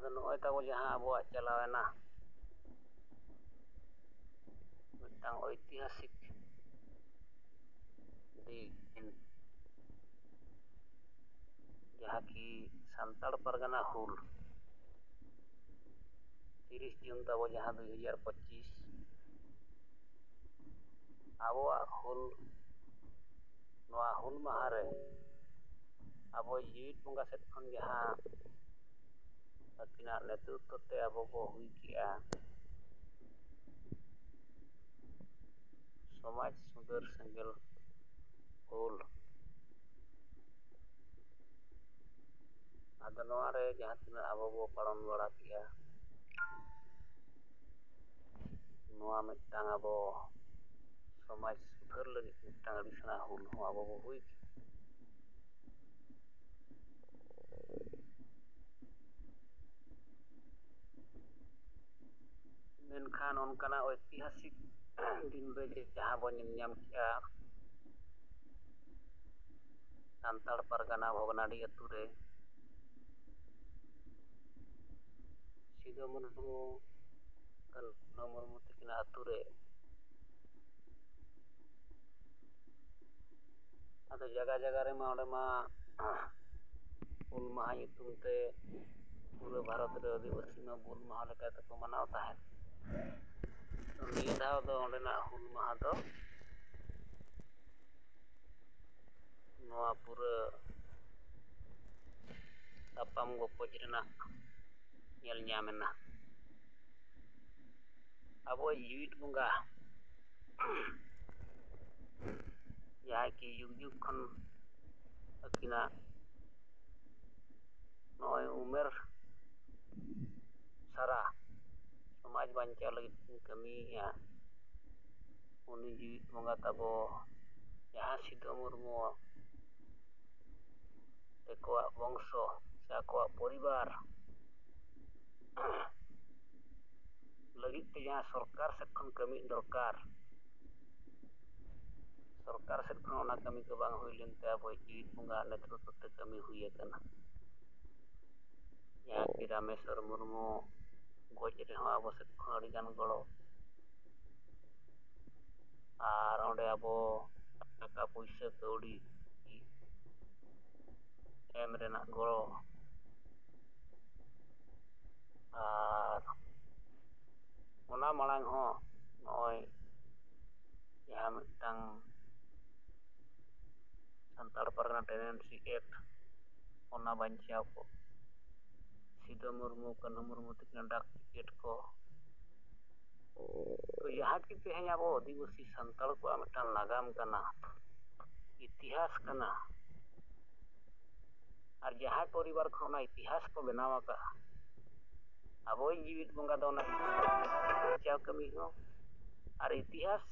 ᱟᱫᱚ ᱱᱚᱜᱼᱚᱭ ᱛᱟᱵᱚ ᱡᱟᱦᱟᱸ ᱟᱵᱚᱣᱟᱜ ᱪᱟᱞᱟᱣᱮᱱᱟ ᱢᱤᱫᱴᱟᱝ ᱳᱭᱛᱤᱦᱟᱥᱤᱠ ᱫᱤᱱ ᱡᱟᱦᱟᱸ ᱠᱤ ᱥᱟᱱᱛᱟᱲ ᱯᱟᱨᱜᱟᱱᱟ ᱦᱩᱞ 30 ᱡᱩᱱ ᱛᱟᱵᱚ ᱡᱟᱦᱟᱸ 2025 ᱟᱵᱚᱣᱟᱜ ᱦᱩᱞ ᱱᱚᱣᱟ ᱦᱩᱞ ᱢᱟᱦᱟ ᱨᱮ ᱟᱵᱚ ᱡᱤᱣᱤᱫ ᱵᱚᱸᱜᱟ ᱥᱮᱫ ᱠᱷᱚᱱ ᱡᱟᱦᱟᱸ ᱟᱹᱠᱤᱱᱟᱜ ᱱᱮᱛᱨᱤᱛᱛᱚ ᱛᱮ ᱟᱵᱚ ᱵᱚ ᱦᱩᱭ ᱠᱮᱜᱼᱟ ᱥᱚᱢᱟᱡᱽ ᱥᱩᱫᱷᱟᱹᱨ ᱥᱮᱸᱜᱮᱞ ᱦᱩᱞ, ᱟᱫᱚ ᱱᱚᱣᱟ ᱨᱮ ᱡᱟᱦᱟᱸ ᱛᱤᱱᱟᱹᱜ ᱟᱵᱚ ᱵᱚ ᱯᱟᱞᱚᱱ ᱵᱟᱲᱟ ᱠᱮᱜᱼᱟ ᱱᱚᱣᱟ ᱢᱤᱫᱴᱟᱝ ᱟᱵᱚ ᱥᱚᱢᱟᱡᱽ ᱥᱩᱫᱷᱟᱹᱨ ᱞᱟᱹᱜᱤᱫ ᱢᱤᱫᱴᱟᱝ ᱟᱹᱰᱤ ᱥᱮᱬᱟ ᱦᱩᱞ ᱦᱚᱸ ᱟᱵᱚ ᱵᱚ ᱦᱩᱭ ᱠᱮᱜᱼᱟ᱾ ᱢᱮᱱᱠᱷᱟᱱ ᱚᱱᱠᱟᱱᱟᱜ ᱳᱭᱛᱤᱦᱟᱥᱤᱠ ᱫᱤᱱ ᱨᱮ ᱡᱟᱦᱟᱸ ᱵᱚ ᱧᱮᱞ ᱧᱟᱢ ᱠᱮᱜᱼᱟ ᱥᱟᱱᱛᱟᱲ ᱯᱟᱨᱜᱟᱱᱟ ᱵᱷᱚᱜᱽᱱᱟᱰᱤ ᱟᱹᱛᱩ ᱨᱮ ᱥᱤᱫᱩ ᱢᱩᱨᱢᱩ ᱠᱟᱹᱱᱦᱩ ᱢᱩᱨᱢᱩ ᱛᱟᱹᱠᱤᱱᱟᱜ ᱟᱹᱛᱩ ᱨᱮ ᱟᱫᱚ ᱡᱟᱭᱜᱟ ᱡᱟᱭᱜᱟ ᱨᱮᱢᱟ ᱚᱸᱰᱮ ᱢᱟ ᱦᱩᱞ ᱢᱟᱦᱟ ᱧᱩᱛᱩᱢ ᱛᱮ ᱯᱩᱨᱟᱹ ᱵᱷᱟᱨᱚᱛ ᱨᱮ ᱟᱹᱫᱤᱵᱟᱹᱥᱤ ᱢᱟ ᱦᱩᱞ ᱢᱟᱦᱟ ᱞᱮᱠᱟ ᱛᱮᱠᱚ ᱢᱟᱱᱟᱣ ᱛᱟᱦᱮᱸᱫ᱾ ᱱᱤᱭᱟᱹ ᱫᱷᱟᱣ ᱫᱚ ᱚᱸᱰᱮᱱᱟᱜ ᱦᱩᱞ ᱢᱟᱦᱟ ᱫᱚ ᱱᱚᱣᱟ ᱯᱩᱨᱟᱹ ᱛᱟᱯᱟᱢ ᱜᱚᱯᱚᱡ ᱨᱮᱱᱟᱜ ᱧᱮᱞ ᱧᱟᱢᱮᱱᱟ᱾ ᱟᱵᱚᱭᱤᱡ ᱡᱤᱣᱤᱫ ᱵᱚᱸᱜᱟ ᱡᱟᱦᱟᱸᱭ ᱠᱤ ᱡᱩᱜᱽ ᱡᱩᱜᱽ ᱠᱷᱚᱱ ᱟᱹᱠᱤᱱᱟᱜ ᱱᱚᱜᱼᱚᱭ ᱩᱢᱮᱨ ᱥᱟᱨᱟ ᱥᱚᱢᱟᱡᱽ ᱵᱟᱧᱪᱟᱣ ᱞᱟᱹᱜᱤᱫ ᱠᱤᱱ ᱠᱟᱹᱢᱤᱭᱮᱜᱼᱟ, ᱩᱱᱤ ᱡᱤᱣᱤᱫ ᱵᱚᱸᱜᱟ ᱛᱟᱵᱚ ᱡᱟᱦᱟᱸ ᱥᱤᱫᱩ ᱢᱩᱨᱢᱩ ᱟᱠᱚᱣᱟᱜ ᱵᱚᱝᱥᱚ ᱥᱮ ᱟᱠᱚᱣᱟᱜ ᱯᱚᱨᱤᱵᱟᱨ ᱞᱟᱹᱜᱤᱫ ᱛᱮ ᱡᱟᱦᱟᱸ ᱥᱚᱨᱠᱟᱨ ᱥᱮᱫ ᱠᱷᱚᱱ ᱠᱟᱹᱢᱤ ᱫᱚᱨᱠᱟᱨ, ᱥᱚᱨᱠᱟᱨ ᱥᱮᱫ ᱠᱷᱚᱱ ᱚᱱᱟ ᱠᱟᱹᱢᱤ ᱠᱚ ᱵᱟᱝ ᱦᱩᱭ ᱞᱮᱱᱛᱮ ᱟᱵᱚᱭᱤᱡ ᱡᱤᱣᱤᱫ ᱵᱚᱸᱜᱟ ᱱᱮᱛᱨᱤᱛᱛᱚ ᱛᱮ ᱠᱟᱹᱢᱤ ᱦᱩᱭ ᱟᱠᱟᱱᱟ᱾ ᱡᱟᱦᱟᱸ ᱠᱤ ᱨᱟᱢᱮᱥᱥᱚᱨ ᱢᱩᱨᱢᱩ ᱜᱚᱡ ᱨᱮᱦᱚᱸ ᱟᱵᱚ ᱥᱮᱫ ᱠᱷᱚᱱ ᱟᱹᱰᱤᱜᱟᱱ ᱜᱚᱲᱚ, ᱟᱨ ᱚᱸᱰᱮ ᱟᱵᱚ ᱴᱟᱠᱟ ᱯᱩᱭᱥᱟᱹ ᱠᱟᱹᱣᱰᱤ ᱮᱢ ᱨᱮᱱᱟᱜ ᱜᱚᱲᱚ, ᱟᱨ ᱚᱱᱟ ᱢᱟᱲᱟᱝ ᱦᱚᱸ ᱱᱚᱜᱼᱚᱭ ᱡᱟᱦᱟᱸ ᱢᱤᱫᱴᱟᱝ ᱥᱟᱱᱛᱟᱲ ᱯᱟᱨᱜᱟᱱᱟ ᱴᱮᱱᱰᱮᱱᱥᱤ ᱮᱠᱴ ᱚᱱᱟ ᱵᱟᱧᱪᱟᱣ ᱠᱚ ᱥᱤᱫᱩ ᱢᱩᱨᱢᱩ ᱠᱟᱹᱱᱦᱩ ᱢᱩᱨᱢᱩ ᱛᱟᱹᱠᱤᱱᱟᱜ ᱰᱟᱠ ᱴᱤᱠᱤᱴ ᱠᱚ, ᱛᱚ ᱡᱟᱦᱟᱸ ᱠᱤ ᱛᱮᱦᱮᱧ ᱟᱵᱚ ᱟᱹᱫᱤᱵᱟᱹᱥᱤ ᱥᱟᱱᱛᱟᱲ ᱠᱚᱣᱟᱜ ᱢᱤᱫᱴᱟᱝ ᱱᱟᱜᱟᱢ ᱠᱟᱱᱟ, ᱤᱛᱤᱦᱟᱥ ᱠᱟᱱᱟ, ᱟᱨ ᱡᱟᱦᱟᱸᱭ ᱯᱚᱨᱤᱵᱟᱨ ᱠᱷᱚᱱ ᱚᱱᱟ ᱤᱛᱤᱦᱟᱥ ᱠᱚ ᱵᱮᱱᱟᱣ ᱟᱠᱟᱜᱼᱟ ᱟᱵᱚᱭᱤᱡ ᱡᱤᱣᱤᱫ ᱵᱚᱸᱜᱟ ᱫᱚ ᱚᱱᱟ ᱵᱟᱧᱪᱟᱣ ᱠᱟᱹᱢᱤ ᱦᱚᱸ ᱟᱨ ᱤᱛᱤᱦᱟᱥ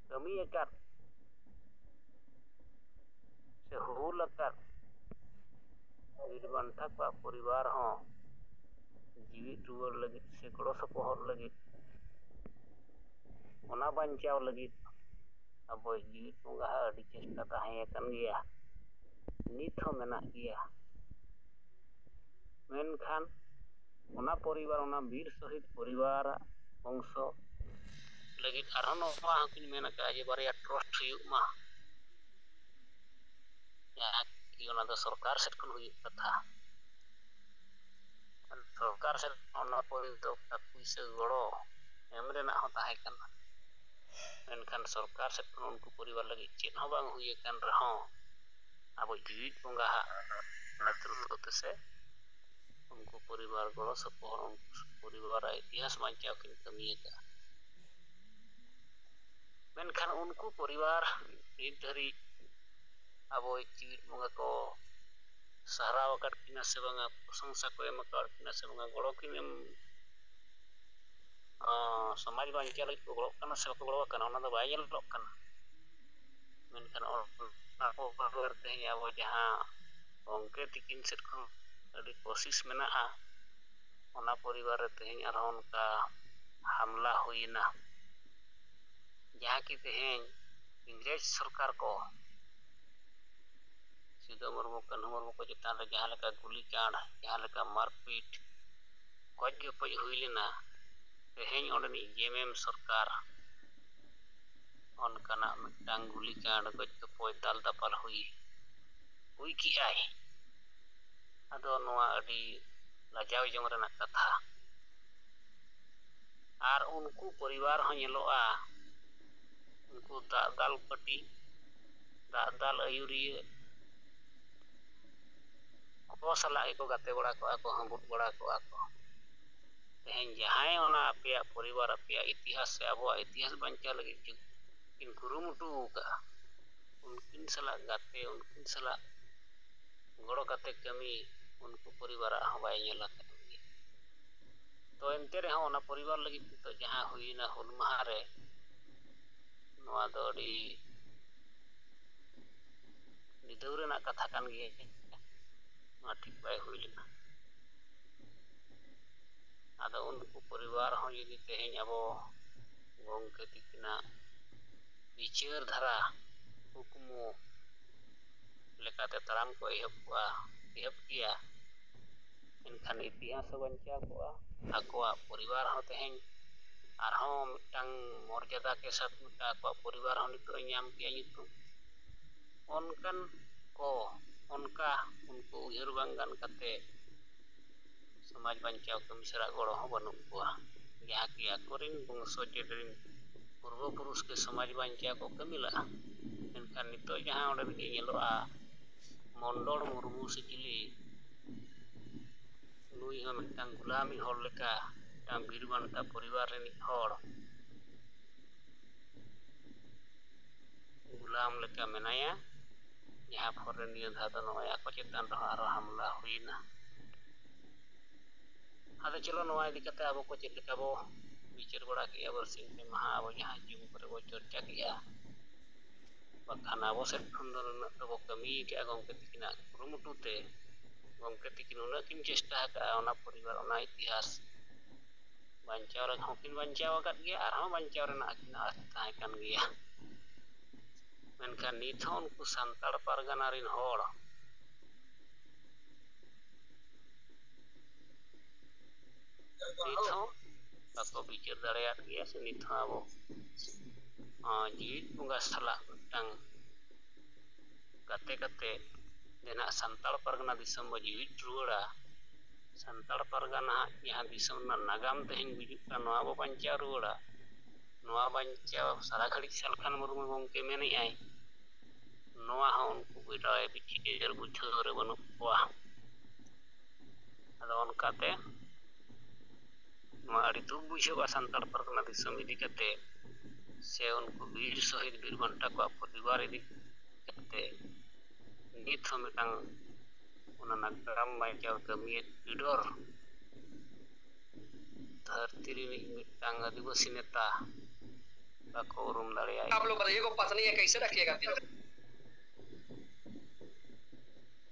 ᱠᱟᱹᱢᱤ ᱟᱠᱟᱫ ᱥᱮ ᱦᱩᱞ ᱟᱠᱟᱫ ᱵᱤᱨ ᱵᱟᱱᱴᱟ ᱠᱚᱣᱟᱜ ᱯᱚᱨᱤᱵᱟᱨ ᱦᱚᱸ ᱡᱤᱣᱤᱫ ᱨᱩᱣᱟᱹᱲ ᱞᱟᱹᱜᱤᱫ ᱥᱮ ᱜᱚᱲᱚ ᱥᱚᱯᱚᱦᱚᱫ ᱞᱟᱹᱜᱤᱫ, ᱚᱱᱟ ᱵᱟᱧᱪᱟᱣ ᱞᱟᱹᱜᱤᱫ ᱟᱵᱚᱭᱤᱡ ᱡᱤᱣᱤᱫ ᱵᱚᱸᱜᱟ ᱦᱚᱸ ᱟᱹᱰᱤ ᱪᱮᱥᱴᱟ ᱛᱟᱦᱮᱸ ᱟᱠᱟᱱ ᱜᱮᱭᱟ, ᱱᱤᱛ ᱦᱚᱸ ᱢᱮᱱᱟᱜ ᱜᱮᱭᱟ᱾ ᱢᱮᱱᱠᱷᱟᱱ ᱚᱱᱟ ᱯᱚᱨᱤᱵᱟᱨ ᱚᱱᱟ ᱵᱤᱨ ᱥᱚᱦᱤᱫ ᱯᱚᱨᱤᱵᱟᱨᱟᱜ ᱵᱚᱝᱥᱚ ᱞᱟᱹᱜᱤᱫ ᱟᱨᱦᱚᱸ ᱱᱚᱣᱟ ᱦᱚᱸᱠᱤᱱ ᱢᱮᱱ ᱟᱠᱟᱫᱼᱟ ᱡᱮ ᱵᱟᱨᱭᱟ ᱴᱨᱟᱥᱴ ᱦᱩᱭᱩᱜ ᱢᱟ, ᱡᱟᱦᱟᱸ ᱠᱤ ᱚᱱᱟ ᱫᱚ ᱥᱚᱨᱠᱟᱨ ᱥᱮᱫ ᱠᱷᱚᱱ ᱦᱩᱭᱩᱜ ᱠᱟᱛᱷᱟ, ᱥᱚᱨᱠᱟᱨ ᱥᱮᱫ ᱚᱱᱟ ᱯᱚᱨᱮ ᱫᱚ ᱴᱟᱠᱟ ᱯᱩᱭᱥᱟᱹ ᱜᱚᱲᱚ ᱮᱢ ᱨᱮᱱᱟᱜ ᱦᱚᱸ ᱛᱟᱦᱮᱸ ᱠᱟᱱᱟ, ᱢᱮᱱᱠᱷᱟᱱ ᱥᱚᱨᱠᱟᱨ ᱥᱮᱫ ᱠᱷᱚᱱ ᱩᱱᱠᱩ ᱯᱚᱨᱤᱵᱟᱨ ᱞᱟᱹᱜᱤᱫ ᱪᱮᱫ ᱦᱚᱸ ᱵᱟᱝ ᱦᱩᱭ ᱟᱠᱟᱱ ᱨᱮᱦᱚᱸ ᱟᱵᱚ ᱡᱤᱣᱤᱫ ᱵᱚᱸᱜᱟ ᱦᱟᱜ ᱱᱮᱛᱨᱤᱛᱛᱚ ᱛᱮᱥᱮ ᱩᱱᱠᱩ ᱯᱚᱨᱤᱵᱟᱨ ᱜᱚᱲᱚ ᱥᱚᱯᱚᱦᱚᱫ ᱩᱱᱠᱩ ᱯᱚᱨᱤᱵᱟᱨᱟᱜ ᱤᱛᱤᱦᱟᱥ ᱵᱟᱧᱪᱟᱣ ᱠᱤᱱ ᱠᱟᱹᱢᱤ ᱟᱠᱟᱜᱼᱟ᱾ ᱢᱮᱱᱠᱷᱟᱱ ᱩᱱᱠᱩ ᱯᱚᱨᱤᱵᱟᱨ ᱱᱤᱛ ᱫᱷᱟᱹᱨᱤᱡ ᱟᱵᱚᱭᱤᱡ ᱡᱤᱣᱤᱫ ᱵᱚᱸᱜᱟ ᱠᱚ ᱥᱟᱨᱦᱟᱣ ᱟᱠᱟᱫ ᱠᱤᱱᱟ ᱥᱮ ᱵᱟᱝᱟ, ᱯᱨᱚᱥᱚᱝᱥᱟ ᱠᱚ ᱮᱢ ᱟᱠᱟᱫ ᱠᱤᱱᱟ ᱥᱮ ᱵᱟᱝᱟ, ᱜᱚᱲᱚ ᱠᱤᱱ ᱮᱢ ᱥᱚᱢᱟᱡᱽ ᱵᱟᱧᱪᱟᱣ ᱞᱟᱹᱜᱤᱫ ᱠᱚ ᱜᱚᱲᱚᱜ ᱠᱟᱱᱟ ᱥᱮ ᱵᱟᱠᱚ ᱜᱚᱲᱚ ᱟᱠᱟᱱᱟ ᱚᱱᱟ ᱫᱚ ᱵᱟᱭ ᱧᱮᱞᱚᱜ ᱠᱟᱱᱟ᱾ ᱢᱮᱱᱠᱷᱟᱱ ᱚᱱᱟ ᱛᱮᱦᱮᱧ ᱟᱵᱚ ᱡᱟᱦᱟᱸ ᱜᱚᱝᱠᱮ ᱛᱤᱠᱤᱱ ᱥᱮᱫ ᱠᱷᱚᱱ ᱟᱹᱰᱤ ᱠᱳᱥᱤᱥ ᱢᱮᱱᱟᱜᱼᱟ, ᱚᱱᱟ ᱯᱚᱨᱤᱵᱟᱨ ᱨᱮ ᱛᱮᱦᱮᱧ ᱟᱨᱦᱚᱸ ᱚᱱᱠᱟ ᱦᱟᱢᱞᱟ ᱦᱩᱭᱮᱱᱟ, ᱡᱟᱦᱟᱸ ᱠᱤ ᱛᱮᱦᱮᱧ ᱤᱝᱨᱮᱡᱽ ᱥᱚᱨᱠᱟᱨ ᱠᱚ ᱥᱤᱫᱩ ᱢᱩᱨᱢᱩ ᱠᱟᱹᱱᱦᱩ ᱢᱩᱨᱢᱩ ᱠᱚ ᱪᱮᱛᱟᱱ ᱨᱮ ᱡᱟᱦᱟᱸ ᱞᱮᱠᱟ ᱜᱩᱞᱤ ᱠᱟᱸᱰ, ᱡᱟᱦᱟᱸ ᱞᱮᱠᱟ ᱢᱟᱨᱯᱤᱴ ᱜᱚᱡ ᱜᱚᱯᱚᱡ ᱦᱩᱭ ᱞᱮᱱᱟ ᱛᱮᱦᱮᱧ ᱚᱸᱰᱮᱱᱤᱡ ᱡᱮᱢᱮᱢ ᱥᱚᱨᱠᱟᱨ ᱚᱱᱠᱟᱱᱟᱜ ᱢᱤᱫᱴᱟᱝ ᱜᱩᱞᱤᱠᱟᱸᱰ ᱜᱚᱡ ᱜᱚᱯᱚᱡ ᱫᱟᱞ ᱫᱟᱯᱟᱞ ᱦᱩᱭ ᱠᱮᱜᱼᱟᱭ ᱟᱫᱚ ᱱᱚᱣᱟ ᱟᱹᱰᱤ ᱞᱟᱡᱟᱣ ᱡᱚᱝ ᱨᱮᱱᱟᱜ ᱠᱟᱛᱷᱟ ᱟᱨ ᱩᱱᱠᱩ ᱯᱚᱨᱤᱵᱟᱨ ᱦᱚᱸ ᱧᱮᱞᱚᱜᱼᱟ उनको दाल पट्टी दाल आयुरिया को साला को गाते बड़ा को हम्बुट बड़ा को तेहन जहां ओना अपया परिवार अपया इतिहास से अब इतिहास बंचा लगे किन कुरुमुटु का उनकिन साला गाते उनकिन साला गड़ो गाते कमी उनको परिवार हं बाय नेला तो एनते रे ओना परिवार लगी तो जहां हुईना हुल माहा रे नवा दो अड़ी निदौ रेना कथा कान गे नवा ठीक बाय हुई लेना आदो उनको परिवार हं यदि तेहेñ अबो गंके तिकिना विचार धारा हुकुमु लेकाते ताराम को एहब किया एनखान इतिहास बंचा कोआ आकोआ परिवार हं तेहेñ आरहों मिटांग मर्यादा के साथ मिटा को परिवार हं नितो नाम किया नितो ओनकन को उनका उनको उयहर बांग गान काते समाज बंचाव कमिसरा गड़ो हं बनु कोआ जहां कि आकोरिन बंशो जेडरिन पूर्व पुरुष के समाज बंचाव को कमिला एनखान नितो जहां ओंडे के नेलोआ मंडल मुर्मू से चिली नुई हं मिटांग गुलामी हर लेका मिटांग बीरबांटा परिवार रेनि हर गुलाम लेका मेनाया जहां फर निया धादा नया को चेतान रहा हमला हुईना आदो चलो नवा इदी कते अब को चेत लेका बो विचार बड़ा किया बरसिन पे महा अब जहां जीव करे बो चर्चा किया बखान अब से खन दो बो कमी के गंके तिकिना कुरुमुटुते गंके तिकिन उना किन चेष्टा का ओना परिवार ओना इतिहास बंचाव रे हकिन बंचाव आकाद गया आरहों बंचाव रेना किन आस ताहे कान गया मेनखान नित हं उनको सांताड़ पारगाना रिन हर नित हं बाको विचार दाड़ेयात गया से नित हं अब जीवित बुंगा साला मिटांग गाते गाते देना सांताड़ पारगाना दिसम बो जीवित रुवाड़ा सांताड़ पारगाना जहां दिसम ना नागाम तेहेñ गुजुग का नवा बो बंचाव रुवाड़ा नवा बंचाव सारा घड़ी सालखान मुर्मू गंके मेने आय नवा हं उनको बिटाय बिचिर बुझाव रे बनु कोआ आदो अनकाते नवा अड़ी दुख बुझावा सांताड़ पारगाना दिसम इदी कते से उनको वीर शहीद बीरबांटा को परिवार इदी कते नित हं मिटांग ओना नागाम बंचाव कमी पिडोर धरती रिनी मिटांग आदिवासी नेता बाको उरुम दाड़ेया आप लोग बताइए को पत्नी है कैसे रखिएगा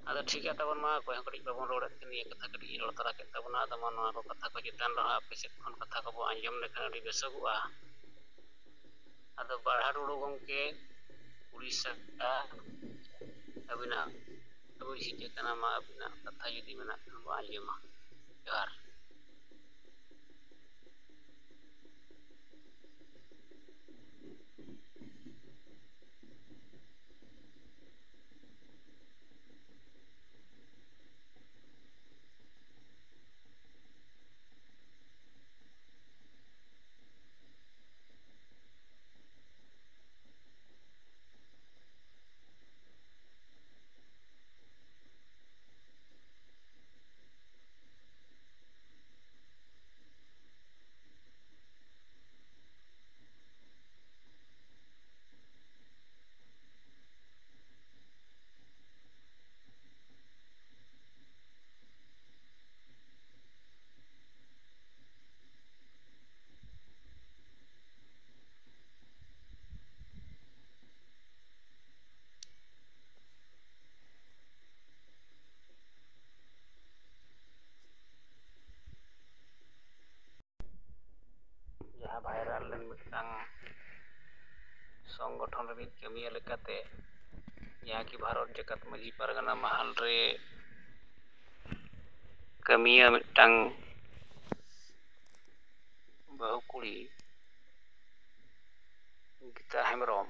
आदो ठीक है तबन मा कोय कड़ी बाबन रोड निया कथा कड़ी रोड तरा के तबना आदमा नवा को कथा को चितान रहा आपे से खन कथा को आंजम लेखा अड़ी बेसगुआ आदो बाढ़ा रोड गंके उड़ीसा का अबिना अब हिजे कना मा अबिना कथा यदि मेना खन आंजमा जोहार जहां भाइरल लेन मिटांग संगठन रे कमिया लेकाते यहाँ की भारत जगत मजी पारगाना महल रे कमिया मिटांग bahu kuri Gita Hemrom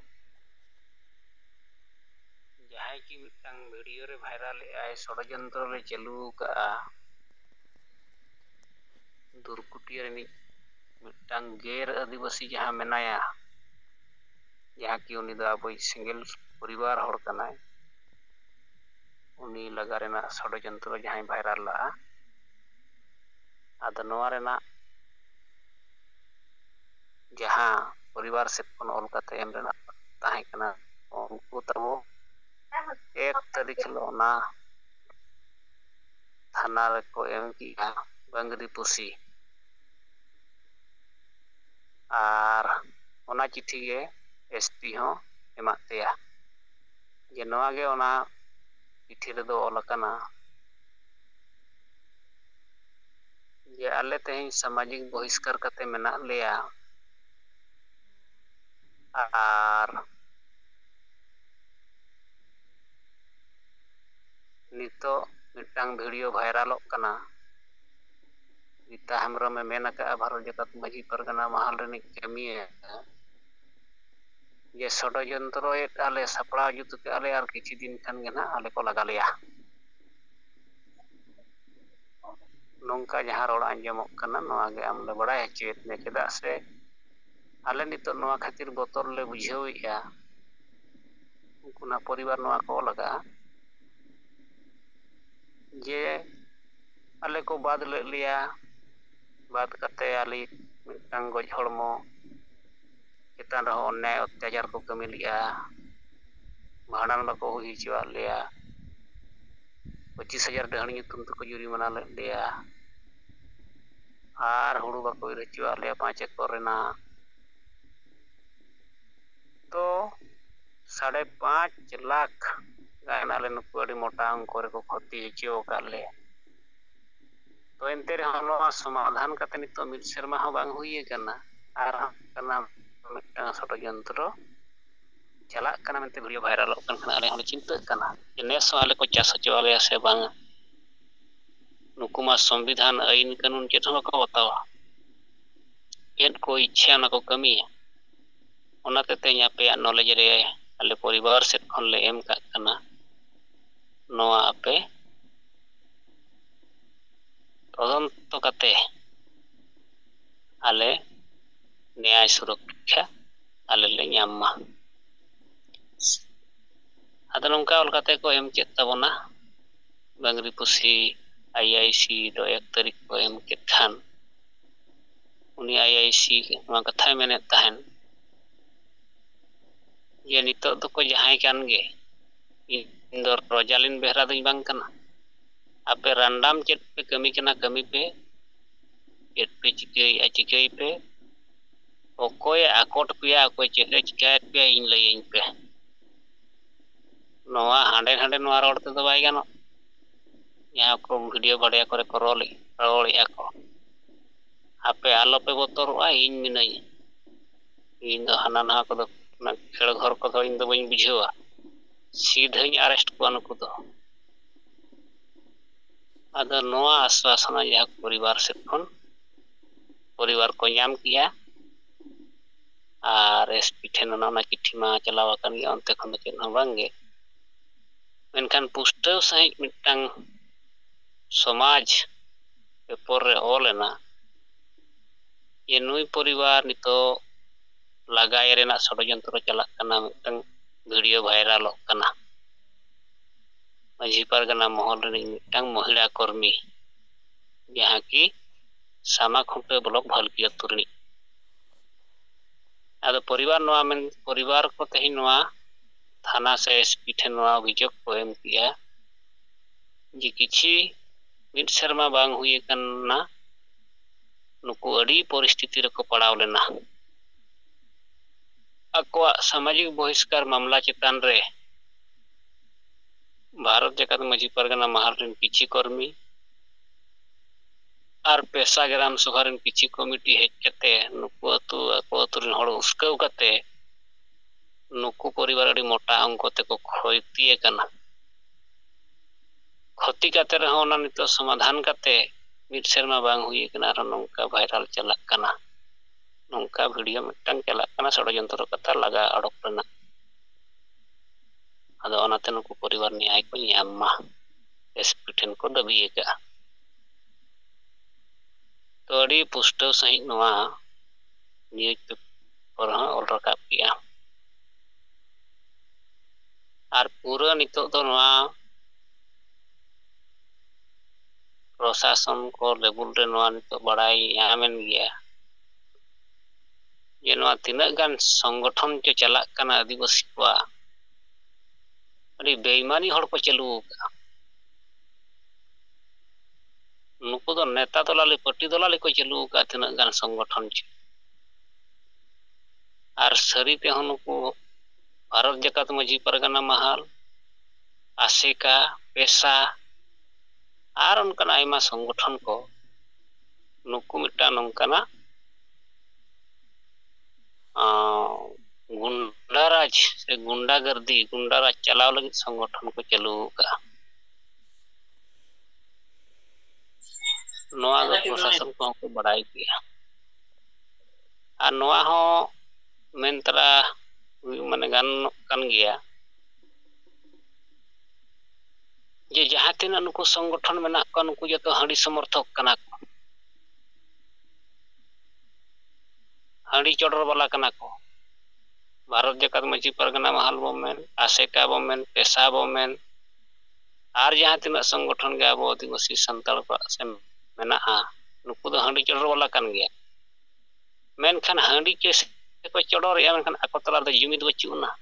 jahay ki mitang video re viral ai ষড়যন্ত্র re chalu ka Durkutia ni mitang ger adivasi jaha menaya jaha ki uni do aboi single poribar hor kanai uni laga rena ষড়যন্ত্র jahay viral la ado noa rena jaha poribar set kon ol kate em rena tahe kana unku tabo 1 tarik hilo na thana reko em kiya Bangri Pusi ar ona chithi ge SP ho emak teya je noa ge ona chithi redo ol akana je ale tehin samajik bohiskar kate menak leya ar nito mitang video viralok kana Gita Hemrom mena ka Bharat Jakat Maji Pargana Mahal reni kamiya je ষড়যন্ত্র et ale sapra jutu ke ale ar kichi din khan ge na ale ko laga leya nongka jaha rod anjamok kana noa ge amle badai hochet ne cheda se ale nito noa khatir botol le bujhau ya unkuna poribar noa ko laga je ale ko bad le liya bad kate ali mitang goj hormo chetan reho onne অত্যাচার ko kami liya bhadan bako hui chwa leya 25,000 dahani nyutum to ko juri mana le leya ar huru bako ire chwa leya 5 ekor rena to 5.5 lakh gain ale nuku adi mota angko re ko khoti hecho kale to ente re hono samadhan kate nito mid serma ho bang hui kana ar kana mitang ষড়যন্ত্র jalak kana mente video viral kan kana ale hole cinta kana nes ale ko chas hocho ale se bang nuku ma संविधान ain kanun chet ho ko batawa et ko ichha na ko kami onate tenya pe knowledge re ale poribar set khon le em ka kana noa ape তদন্ত kate ale ন্যায় সুরক্ষা ale le nyamma ado nongka ol kate ko em chet tabona Bangri Pusi IIC do 1 tarik ko em ket khan uni IIC ma katha menet tahen je nito do ko jahay kan ge indor Rojalin Behra ding bang kana ape random chet pe kami kana kami pe chet pe chikai pe okoy akot pia okoy chet chikai pe in layin pe noa hande noa rod te do bai gano ya ko video badya kore koroli ako ape alo pe botor a in minai in do hanan ha ko do na khel ghor ko do in do bain bujhewa सीधे arrest को अनुकुदो आदर नोआ आश्वासन जहाँ परिवार से खन परिवार को नाम किया और एसपी ठेन ना चिट्ठी मा चलाव अकन गया अंते खन चेन बांगे मेनखान पुष्टव सहित मिटang समाज पेपर रे ओलेना ये नुई परिवार नितो लगाय रेना षड़यंत्र चलाक कना मिटang वीडियो वायरल कना माझी परगना महल रे मिटang महिला कर्मी जहाँ की सामा खुंटे ब्लॉक भलकी अतुरनी आदो परिवार नोआ में परिवार को तेही नोआ थाना से एसपी ठे नोआ अभियोग को एम किया जे किछि मिड शर्मा बांग हुई कना नुकु अड़ी परिस्थिति रे को पड़ाव लेना अक्वा सामाजिक बहिष्कार मामला चेतान रे भारत जगत माझी परगना महाल रेन किछि कर्मी और पेशा ग्राम सभा रेन किछि कमिटी हेज कते नुकु अतु अतु रेन हड़ उस्काव कते नुकु परिवार अड़ी मोटा अंक ते को खयती कना क्षति कते रह ओना नितो समाधान कते मिड शर्मा बांग हुई कना र नंका वायरल चलाक कना nongka video mitang chalak kana षडयंत्र kata laga adok rena ado onate nuku poribar nyai ko nyam ma SP ठेन को दाबी aka तो adi pustaw sahih noa news paper ha ol rakab kia ar pura nitok do noa प्रशासन को level रे नोआ नितो बड़ाई यामेन गया ये नोआ तिना गान संगठन जो चलाक कना आदिवासी को अड़ी बेईमानी हड़ को चालू का नुको दो नेता दलाली पार्टी दलाली को चालू का तिना गान संगठन आर सरी ते नुको भारत जकात मजी परगना महल आसेका पेशा आर उनकना आयमा संगठन को नुकु मिटा नंकना गुंडाराज से गुंडागर्दी गुंडाराज चलाव लगी संगठन को चालू का नोआ दो प्रशासन को बढ़ाई किया और नोआ हो मेंतरा माने गान कान गया जे जहाँ तीना नुकु संगठन में को नुकु जो हाड़ी समर्थक कना को हाड़ी चोडर वाला कना को भारत जकात मजी परगना महल बोमेन आसेका बोमेन पेशा बोमेन आर जहाँ तीना संगठन के अब आदिवासी संताल को से मेना नुकु दो हाड़ी चोडर वाला कान गया मेनखान हाड़ी के को चोडर या मेनखान ako तला दो जुमिद बचुना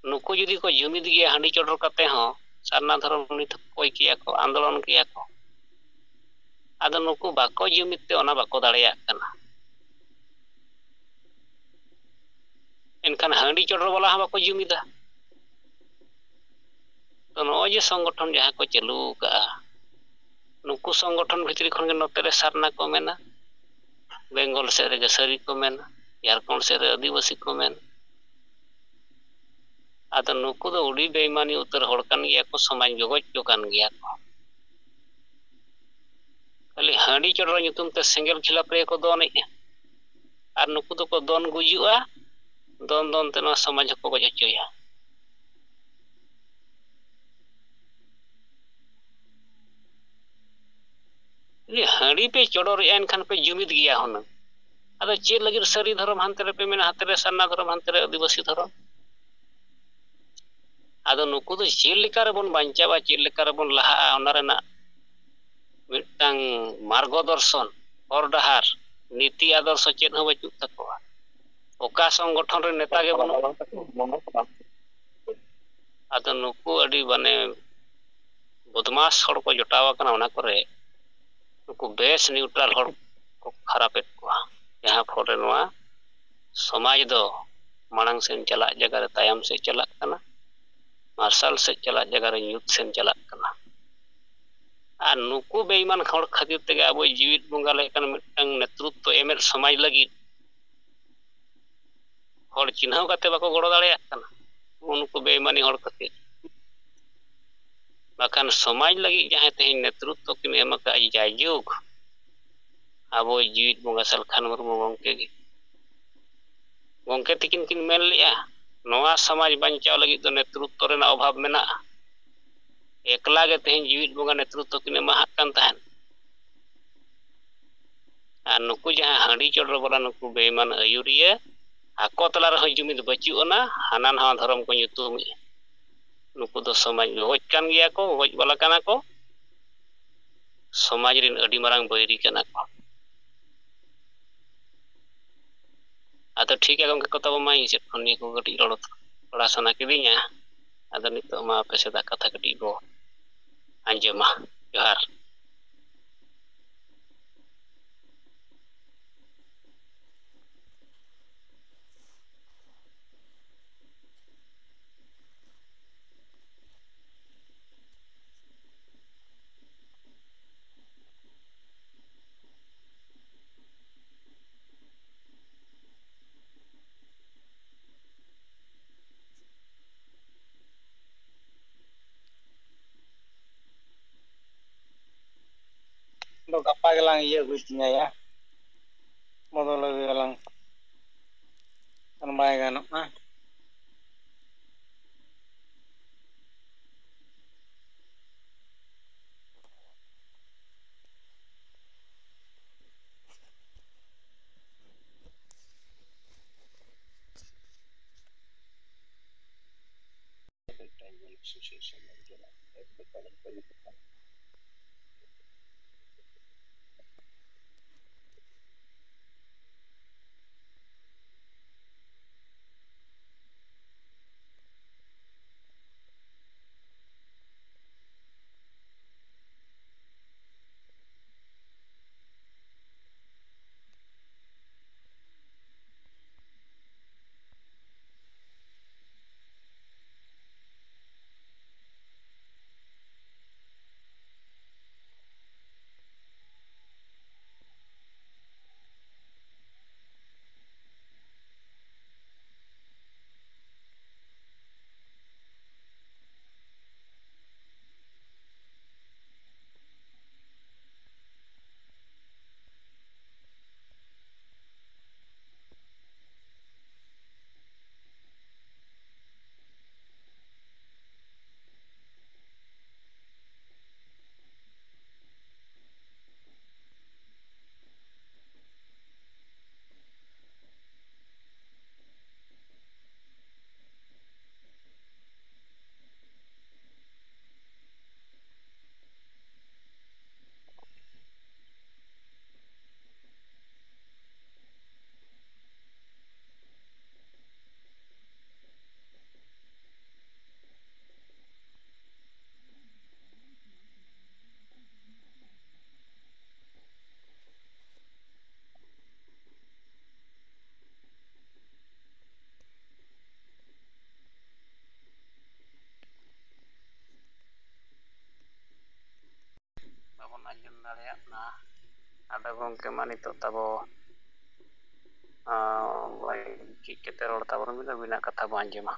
नुकु जुदी को जुमिद गया हांडी चोडर कते हो सारना धर्म नित कोई किया को आंदोलन किया को आदो नुकु बाको जुमिद ते ओना बाको दाड़िया कना एनखान हांडी चोडर वाला हा बाको जुमिदा तो नो जे संगठन जहां को चालू का नुकु संगठन भितरी खन नोते रे सारना को मेना बेंगल से रे गसरी को मेना झारखंड से रे आदिवासी को मेना आदो नुकु दो उड़ी बेईमानी उतर हड़ कान गया को समाज जगत जो कान गया को खाली हांडी चोडर nyutum ते सेंगल खिलाफ रे को दोने आर नुकु दो को दोन गुजुआ दोन दोन ते ना समाज को गज चोया ये हांडी पे चोडर एन खान पे जुमिद गया होना आदो चेल लगी सरी धर्म हांते रे पे मेना हाते रे सन्ना धर्म हांते रे आदिवासी धर्म आदो नुकु दो चेल लेकार बन बांचावा चेल लेकार बन लहा ओना रेना मिटांग मार्गदर्शन और डहार नीति आदर्श चेत हो बचु तकवा ओका संगठन रे नेता के बन आदो नुकु अडी बने बदमाश हड़ को जटावा कना ओना करे नुकु बेस न्यूट्रल हड़ को खरापेत को जहां फोरे नोआ समाज दो मांग से चला जगह रे तायम से चला कना मार्शल से चला जगह रे युद्ध से चला कना आ नुकु बेईमान हड़ खातिर तेगे अब जीवित बंगा लेकन मिटंग नेतृत्व एमएल समाज लगी हड़ चिन्हाव काते बाको गड़ो दाड़िया कना उनको बेईमानी हड़ खातिर बाखान समाज लगी जहां ते नेतृत्व किन एमका जायजुग अब जीवित बंगा सलखान मुर्मू गंके तिकिन किन मेन लिया नोआ समाज बंचाव लगी तो नेतृत्व रेना अभाव मेना एकला गे तेहन जीवित बंगा नेतृत्व किने महात कान तहन आ नुकु जहां हांडी चोडर वाला नुकु बेईमान आयुरिया आको तला रे जुमिद बचुना हाना नवा धर्म को nyutum नुकु दो समाज गज कान गया को गज वाला काना को समाज रिन अडी मारांग बैरी काना को आदो ठीक है गंके कथा माई से खनी को गटी रोड पड़ा सना किदिया आदो नितो मा पे से दा कथा गटी बो अंजमा जोहार gelang iya gustinya ya. Modal lagi gelang. Kan baik kan, nah. babon anjum dareyak nah ada gongke man itu tabo chik kete rol tabon bina kata bo anjema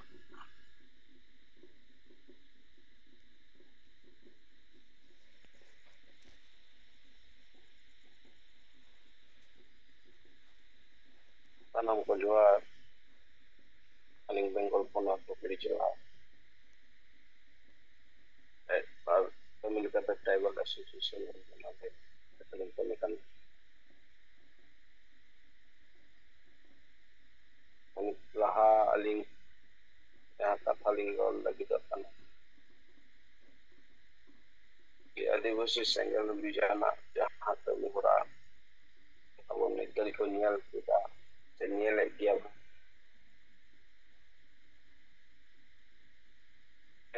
tanam ko jual aling Bengal Ponat ko pili jual family kata tribal association nanti keteling pemikan laha aling ya aling rol lagi datang di Adivasi Sengal Bijana jahat murah abon negal kolonial kita senyel dia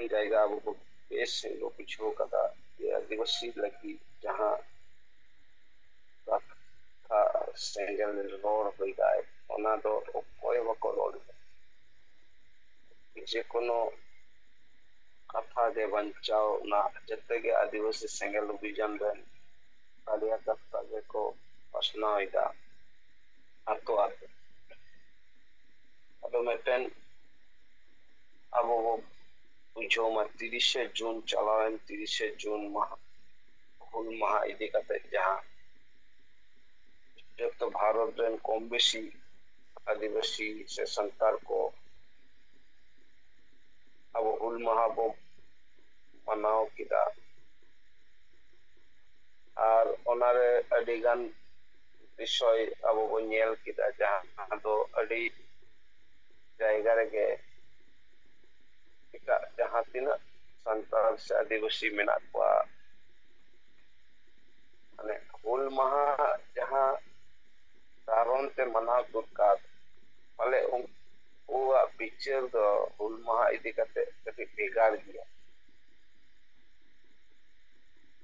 जाएगा वो base लोग कुछ हो कदा ये आदिवासी लगी जहाँ का सेंगल रोड हो गए ओना तो कोई वको रोड जे कोनो कथा दे बंचाओ ना जत्ते के आदिवासी सेंगल अभियान बन कालिया कथा को प्रश्न होइदा आतो आतो अब मेटन अब वो जो मा 30 जून चलावें 30 जून माह हुल माह इदी कते जहां जब तो भारत रेन कम बेसी आदिवासी से संतार को अब हुल माह बो मनाओ किदा और ओनारे अडिगान विषय अब बो नेल किदा जहां दो अडी जायगा रे जहाँ तीना संताल से आदिवासी मेना को माने हुल माहा जहाँ कारण ते मना दरकार माले उनका पिक्चर दो हुल माहा इदी कते कति बेगार गया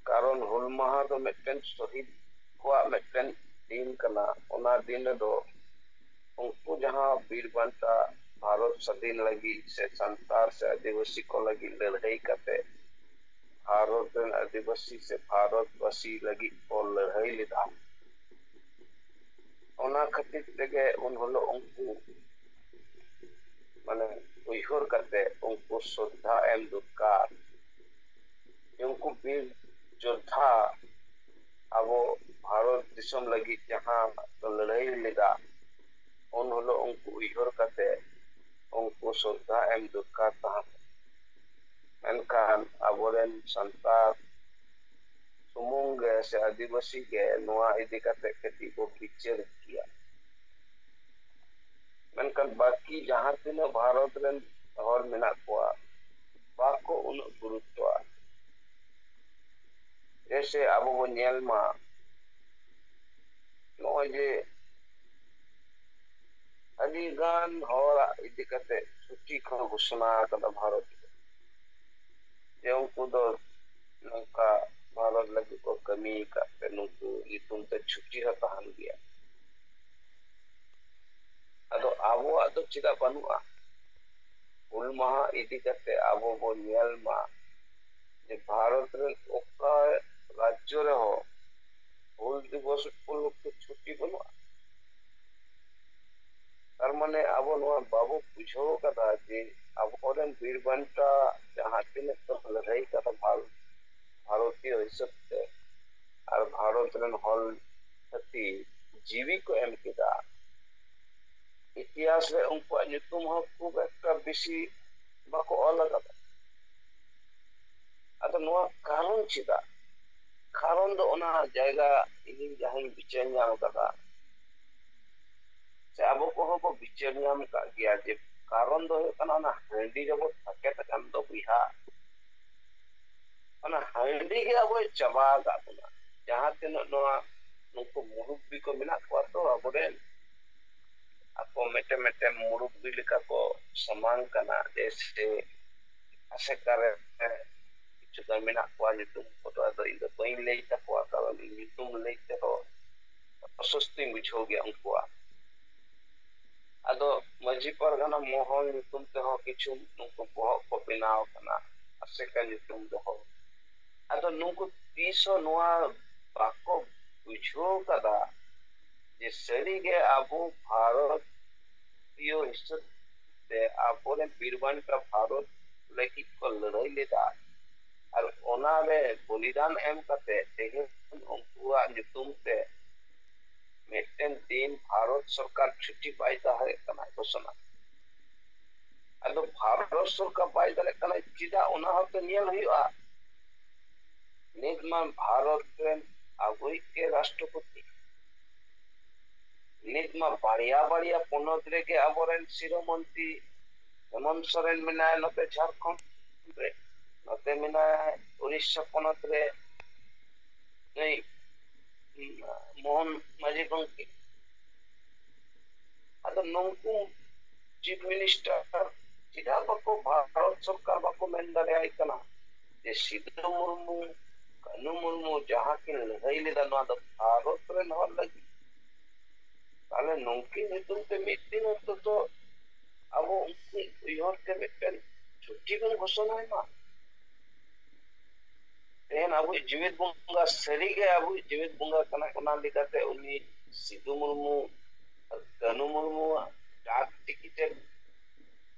कारण हुल माहा दो मेटन शहीद को मेटन दिन कना ओना दिन दो उनको जहाँ वीर बंटा भारत स्वाधीन लगी से संतार से आदिवासी को लगी लड़ाई करते भारत आदिवासी से भारतवासी लगी और लड़ाई लिदा ओना खातिर तेगे उनहलो उनको माने उइहर करते उनको श्रद्धा एम दुर्कार उनको वीर योद्धा अब दिसम लगी जहां लड़ाई लेदा उन हलो उनको उयहर कते उनको श्रद्धा एम दरकार तहां मेनखान आबोरेन संतार सुमुंग से आदिवासी के नोआ इदी कते कति को बिचार किया मेनखान बाकी जहां तीना भारत रेन हर मेना कोआ बाको उन गुरुत्व जैसे अब वो नेल मा नोए जे अलीगान हर इदी कते छुट्टी को घोषणा कदा भारत जे उनको दो नौका भारत लगी को कमी का नुकु इतुम ते छुट्टी हा तहान गया अदो आबो अदो चिदा बनुआ हुल महा इदी कते आबो बो नेल मा जे भारत रे ओका राज्य रे हो हुल दिवस उपलक्षे छुट्टी बनुआ तार माने आबो नोआ बाबू बुझो कदा जे आबो रेन बीरबंटा जहां तिने तो लड़ाई कदा भारतीय हिसाब से और भारत रेन हल थती जीवी को एम किदा इतिहास रे उनको नितुम हो खूब एकटा बेसी बाको अलग अदो नोआ कारण चिदा कारण दो ओना जायगा इन जहां बिचार नाम कदा से अब को बिचार नाम का गया जे कारण दो कना ना हंडी जब थके तकन दो बिहा अना हंडी के अब चबा का बना जहां तीन नोआ नुको मुरुब्बी को मिना को तो अबरेन आपको मेटे मेटे मुरुब्बी लिखा को समान कना जैसे आसे करे किछु मिना को नितुम को तो इन दो कोई ले तको का नितुम ले तो असुस्ती बुझो गया उनको अदो मजी परगना मोहन नितुम ते हो किछु नुको बहक को बिनाव कना आसे का नितुम दो हो अदो नुको तीसो नोआ बाको बुझो कदा जे सरी के आबो भारत पियो हिस्सा ते आबो ने बीरबन का भारत लेकी को लड़ाई लेदा और ओना रे बलिदान एम कते तेहे उनकुआ नितुम ते मेटेन दिन भारत सरकार छुट्टी पाइता है कना घोषणा अदो भारत सरकार पाइता है कना चिदा ओना हते नियल हुआ निजमान भारत रेन आगुई के राष्ट्रपति निजमा बाड़िया बाड़िया पुनद रे के आबोरेन शिरोमंत्री हेमंत सोरेन मिनाय नते झारखंड रे नते मिनाय उड़ीसा पुनद रे नहीं मोहन माझी बंकी अदो नंकु चीफ मिनिस्टर चिदा बको भारत सरकार बको मेन दारे आई कना जे सिद्धू मुर्मू कनु मुर्मू जहां के लड़ाई लेदा ना द भारत रे न लगी ताले नंकी नितुम ते मीटिंग तो अब उनको योर के मेटन छुट्टी बन घोषणा है ना तेन अब जीवित बुंगा सरी के अब जीवित बुंगा कना कोना लिखाते उनी सिद्धू मुर्मू कनु मुर्मू डाक टिकट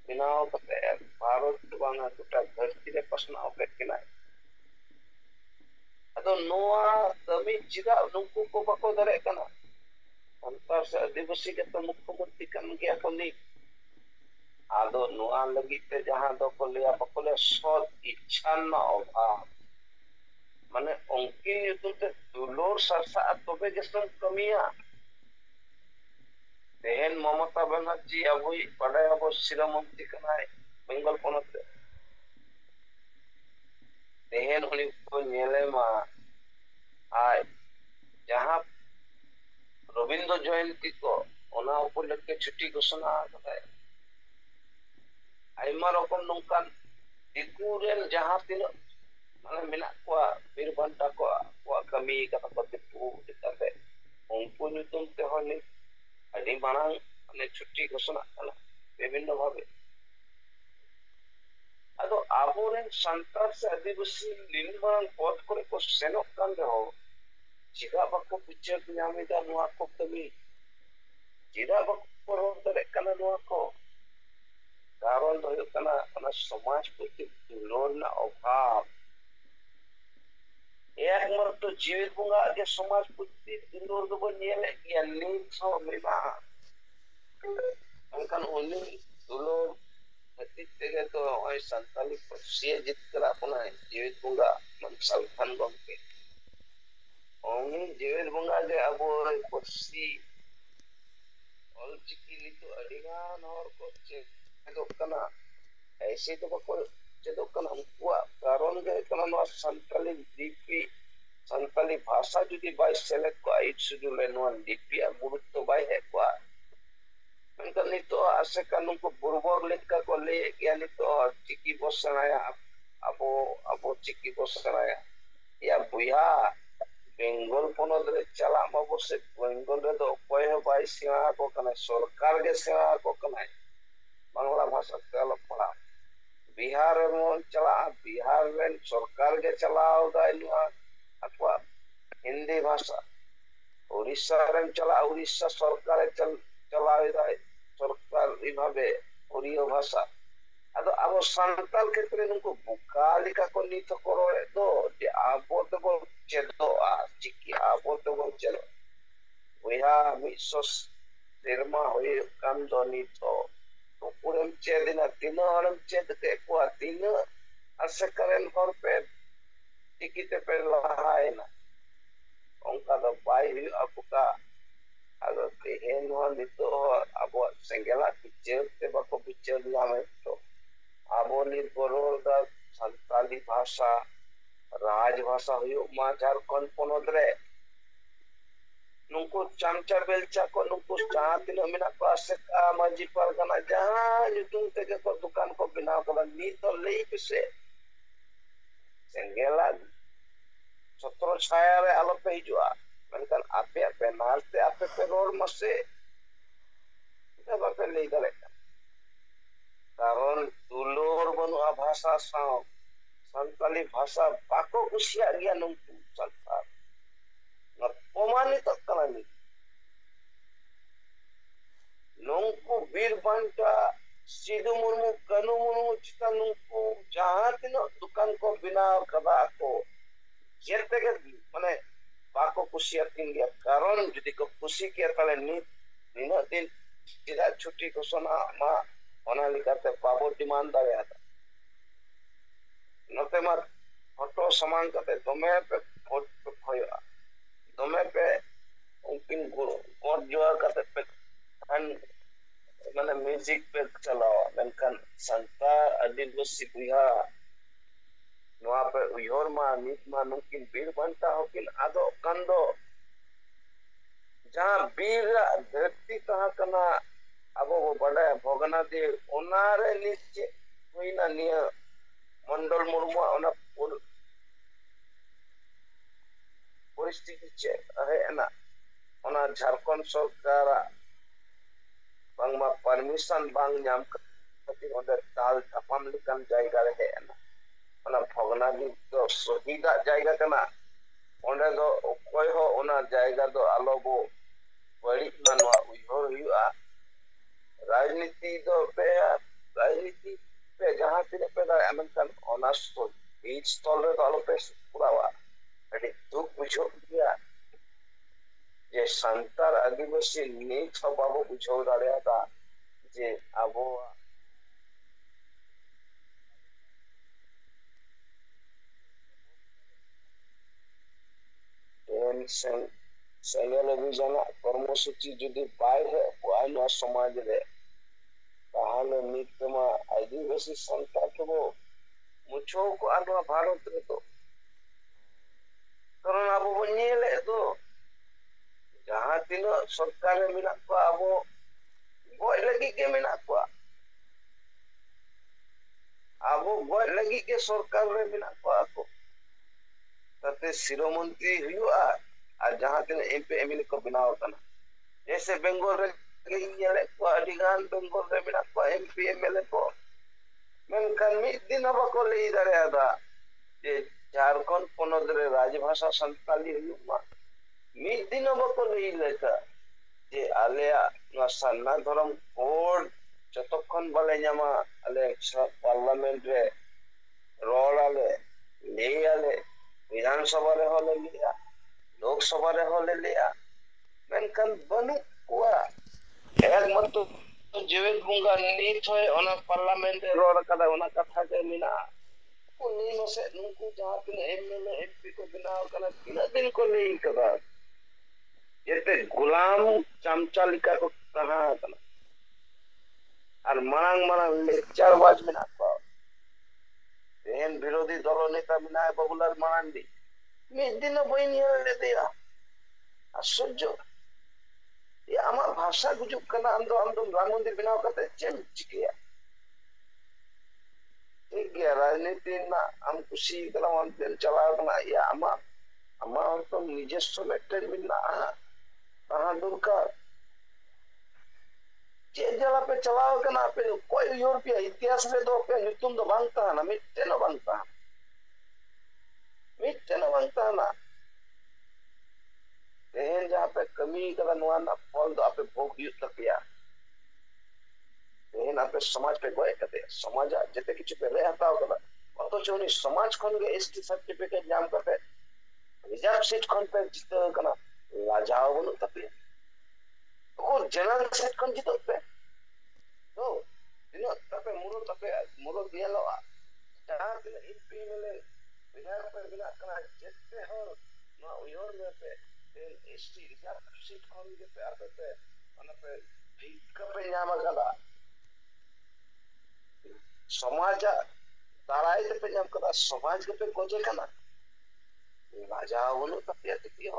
बिनाव कते भारत बांगा टूटा धरती रे प्रश्न पे किना अदो नोआ तमी चिदा नुको को बको दरे कना अंतर से आदिवासी के तो मुख्यमंत्री कन गया को नी आदो नोआ लगी ते जहां दो को लिया बको ले सद इच्छा न अभाव माने उनकी युद्ध ते दुलोर सरसा तोबे जसम कमिया तेहन ममता बनर्जी अबुई पड़े अब शिरोमंत्री कनाय बेंगल पोनत तेहन उनी को नेले मा आय जहां रविंद्र जयंती को ओना उपलक्षे छुट्टी घोषणा कदाय आइमा रकम नंकान दिकुरेन जहां तीन माने मेना को बीरबंटा को कमी कथा को पु दिताते उनको नितुम ते होनी अडी मांग माने छुट्टी घोषणा कला विभिन्न भावे अदो आबोरेन संतार से आदिवासी लिनमांग पद करे को सेनो कान रहो चिदा बको पिक्चर न्यामिदा नोआ को कमी चिदा बको रो दरे कना नोआ को कारण दो कना कना समाज प्रति लोन ना अभाव एक ᱢᱟᱛᱚ ᱡᱤᱣᱮᱫ ᱵᱚᱸᱜᱟ ᱜᱮ ᱥᱚᱢᱟᱡᱽ ᱯᱨᱚᱛᱤ ᱫᱩᱞᱟᱹᱲ ᱫᱚᱵᱚᱱ ᱧᱮᱞᱮᱫ ᱜᱮᱭᱟ, ᱱᱤᱛ ᱦᱚᱸ ᱢᱮᱱᱟᱜᱼᱟ᱾ ᱢᱮᱱᱠᱷᱟन ᱩᱱᱤ ᱫᱩᱞᱟᱹᱲ ᱠᱷᱟᱹᱛᱤᱨ ᱛᱮᱜᱮ ᱛᱚ ᱱᱚᱜᱼᱚᱭ ᱥᱟᱱᱛᱟᱞᱤ ᱯᱟᱹᱨᱥᱤ ᱡᱤᱛᱠᱟᱹᱨᱟᱜ ᱵᱚᱱᱟᱭ ᱡᱤᱣᱮᱫ ᱵᱚᱸᱜᱟ ᱢᱟᱱᱥᱟᱞ ᱠᱷᱟᱱ ᱜᱚᱢᱠᱮ᱾ ᱩᱱᱤ ᱡᱤᱣᱮᱫ ᱵᱚᱸᱜᱟ ᱜᱮ ᱟᱵᱚ ᱯᱟᱹᱨᱥᱤ ᱚᱞᱪᱤᱠᱤ ᱱᱤᱛᱚᱜ ᱟᱹᱰᱤᱜᱟᱱ ᱦᱚᱲ ᱠᱚ ᱪᱮᱫᱚᱜ ᱠᱟᱱᱟ, ᱮᱭᱥᱮ ᱫᱚ ᱵᱟᱠᱚ ᱪᱮᱫᱚᱜ ᱠᱟᱱᱟ, ᱩᱱᱠᱩᱣᱟᱜ ᱠᱟᱨᱚᱱ ᱜᱮ ᱦᱩᱭᱩᱜ ᱠᱟᱱᱟ ᱱᱚᱣᱟ ᱥᱟᱱᱛᱟᱞᱤ ᱞᱤᱯᱤ, ᱥᱟᱱᱛᱟᱞᱤ ᱵᱷᱟষᱟ ᱡᱩᱫᱤ ᱵᱟᱭ ᱥᱮᱞᱮᱫ ᱠᱚᱜᱼᱟ ᱤᱴ ᱥᱤᱰᱩᱞ ᱨᱮ, ᱱᱚᱣᱟ ᱞᱤᱯᱤᱭᱟᱜ ᱜᱩᱨᱩᱛᱛᱚ ᱵᱟᱭ ᱦᱮᱡ ᱠᱚᱜᱼᱟ᱾ ᱢᱮᱱᱠᱷᱟन ᱱᱤᱛᱚᱜ ᱟᱥᱮᱠᱟ ᱱᱩᱠᱩ ᱵᱩᱨᱵᱚᱨ ᱞᱮᱠᱟ ᱠᱚ ᱞᱟᱹᱭᱮᱫ ᱜᱮᱭᱟ ᱱᱤᱛᱚᱜ ᱪᱤᱠᱤ ᱵᱚ ᱥᱮᱬᱟᱭᱟ, ᱟᱵᱚ ᱪᱤᱠᱤ ᱵᱚ ᱥᱮᱬᱟᱭᱟ᱾ ᱭᱟ ᱵᱚᱭᱦᱟ বেঙ্গল পনত রে চালা অবশ্যই বেঙ্গল রে তো অকয় হো বাই সেরা কো কানাই, সরকার গে সেরা কো কানাই বাংলা ভাষা তে অলপ পড়া। বিহার মন চালা বিহার রেন সরকার গে চালাও দাই নুয়া আকwa হিন্দি ভাষা। উড়িষ্যা রেন চালা উড়িষ্যা সরকারে চালাও দাই সরকার এইভাবে ওড়িয়া ভাষা। আদো আবো সান্তাল ক্ষেত্রে নুকু বুকা লিকা কো নিত করো তো যে আবো তো চেদোয়া চিকি আবো তো চেদো বইয়া মিশো সেরমা হয়ে কান দো নিত পুরম চেদিনা তিন হরম চেদ কে কোয়া তিন আসে করেন হর পে টিকিতে পে লহায় না onka do bai hu apuka ado tehen ho nito abo sengela picture te bako picture lame to abo निर्भर दा संताली भाषा राजभाषा हुयो मा झारखंड पनत रे नुको चामचा बेलचा को नुको जहां तीन मिना को आसेका माजी परगना जहां युतुंग तेगे को दुकान को बिना को नी तो लई पिसे सेंगेला छत्र छाया रे आलो पे हिजुआ मेनखान आपे आपे नालते आपे पे रोड मसे तब आपे लई दले कारण दुलोर बनुआ भाषा साव संताली भाषा बाको कुसिया गया नुंकु संताल प्रमाणित कनानी नुंकु वीर बांटा सिधु मुर्मू कनु मुर्मू चिता नुंकु जहां तीनो दुकान को बिना कदा को जेते के माने बाको कुसिया तीन गया कारण जदि को कुसी के तले नीना दिन चिदा छुट्टी घोषणा मा ona likate pabo demand dareata note ma photo saman kate dome pe photo khoya dome pe unkin god joa kate pe kan mane music pe chalao menkan santa adilwasi buya noa pe uyhor ma nit ma nungkin bir banta hokin ado kando jahan bir dharti kaha kana अब वो बड़ा भोगना दे ओनारे नीचे कोई ना निया मंडल मुर्मू ओना परिस्थिति चे है ना ओना झारखंड सरकार बांगमा परमिशन बांग नाम खातिर ओदे ताल तापाम लिकन जायगा रे है ना ओना भोगना दी तो सहीदा जायगा कना ओंडे दो कोय हो ओना जायगा दो आलोबो बड़ी मानवा उइहर हुआ राजनीति दो पे राजनीति पे जहां तीन पे अमेरिकन ऑनर्स तो बीच तौल रे आलो पे पुरावा अडी दुख बुझो गया जे संतार आदिवासी नीच बाबू बुझो दाड़िया था जे आबो टेंशन सेंगल अभियान कर्मसूची जदि पाए है वायना समाज रे ताहले नितमा आदिवासी संता को मुछो को आनो भारत रे तो कारण आबो बनेले तो जहां तीन सरकार मिना को आबो गोय लगी के मिना को आबो गोय लगी के सरकार रे मिना को आको तते शिरोमंत्री हुआ और जहां तीन एमपी एमएलए को बनाव कना जैसे बेंगल रे ये को अडिगान बेंगल रे मिना को एमपी एमएलए को मेनखान मी दिन बको लई दारेदा जे झारखंड पनत रे राजभाषा संताली हुआ मी दिन बको लई लेता जे आलेया नो सन्ना धरम कोड जतक्षण बाले ᱧᱟᱢᱟ आले पार्लियामेंट रे रोल आले ले आले विधानसभा रे हो ले लिया लोकसभा रे हो ले लिया मेनकान बनु कुआ एक मत तो जीवित बुंगा नीत होए ओना पार्लियामेंट रे रोड कदा ओना कथा के मिना उन्हीं में से नुकु जहां पे एमएलए एमपी को बनाव कना तीन दिन को नहीं कदा ये गुलाम चमचा लिका को कहा कना और मांग लेक्चर वाज में नाको तेन विरोधी दल नेता बिना बबुलार मांडी मिद दिन बइनी ले दिया आश्चर्य ये आमार भाषा गुजुक कना आंदो राम मंदिर बनाव करते चेम चिकिया ठीक है राजनीति ना हम खुशी कला मंदिर चलाव कना या आमा तो निजस्व मेटर बिना कहां दुर्का चेक जला पे चलाव कना पे कोई यूरोपीय इतिहास में दो पे nyutum do bangta na mitte no bangta na तेन जहाँ पे कमी कदा नुआ ना फल दो आपे भोग युद्ध तपिया तेन आपे समाज पे गोए कदे समाज जते किछु पे रे हताव कदा अतो चोनी समाज खन के एसटी सर्टिफिकेट नाम करते रिजर्व सीट खन पे जित कना लाजाव बनु तपिया को general set kon jito pe to dino tape muro dia lo jahan dino impi mele bidar pe bina kana jette hor no uyor me pe st reserve seat kon ge pe ape pe ana pe bhikka pe nyama kada समाज दाराय पे जम कदा समाज के पे Goje kana राजा वनु तपिया तपिया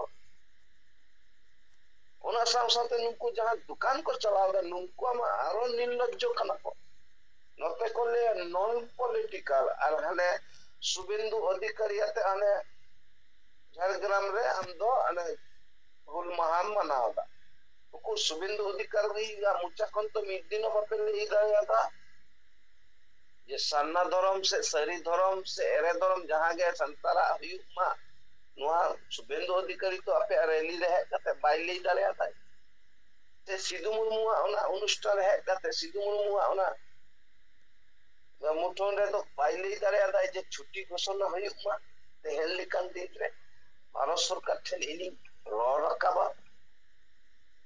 ओना सामसाते नुकु जहां दुकान को चलावदा नुकु मा आरो निर्लज्ज कना को नते कोले नॉन पॉलिटिकल आर हने सुबेंदु अधिकारी आते आने झारग्राम रे अंदो आने हुल महान मनावदा को सुबेंदु अधिकारी गा मुचा कोन तो मिदिन बपेले इगाया था ये सन्ना धर्म से सरी धर्म से एरे धर्म जहां गए संतरा हुयुमा नुआ सुबेंदु अधिकारी तो आपे रैली रहे कते बाइले दाले आता है ते सिधु मुर्मुआ ओना अनुष्ठान है कते सिधु मुर्मुआ ओना मुठोन रे तो बाइले दाले आता है जे छुट्टी घोषणा हुयुमा ते हेली कान दिन रे भारत सरकार ठेन इनी रो रकाबा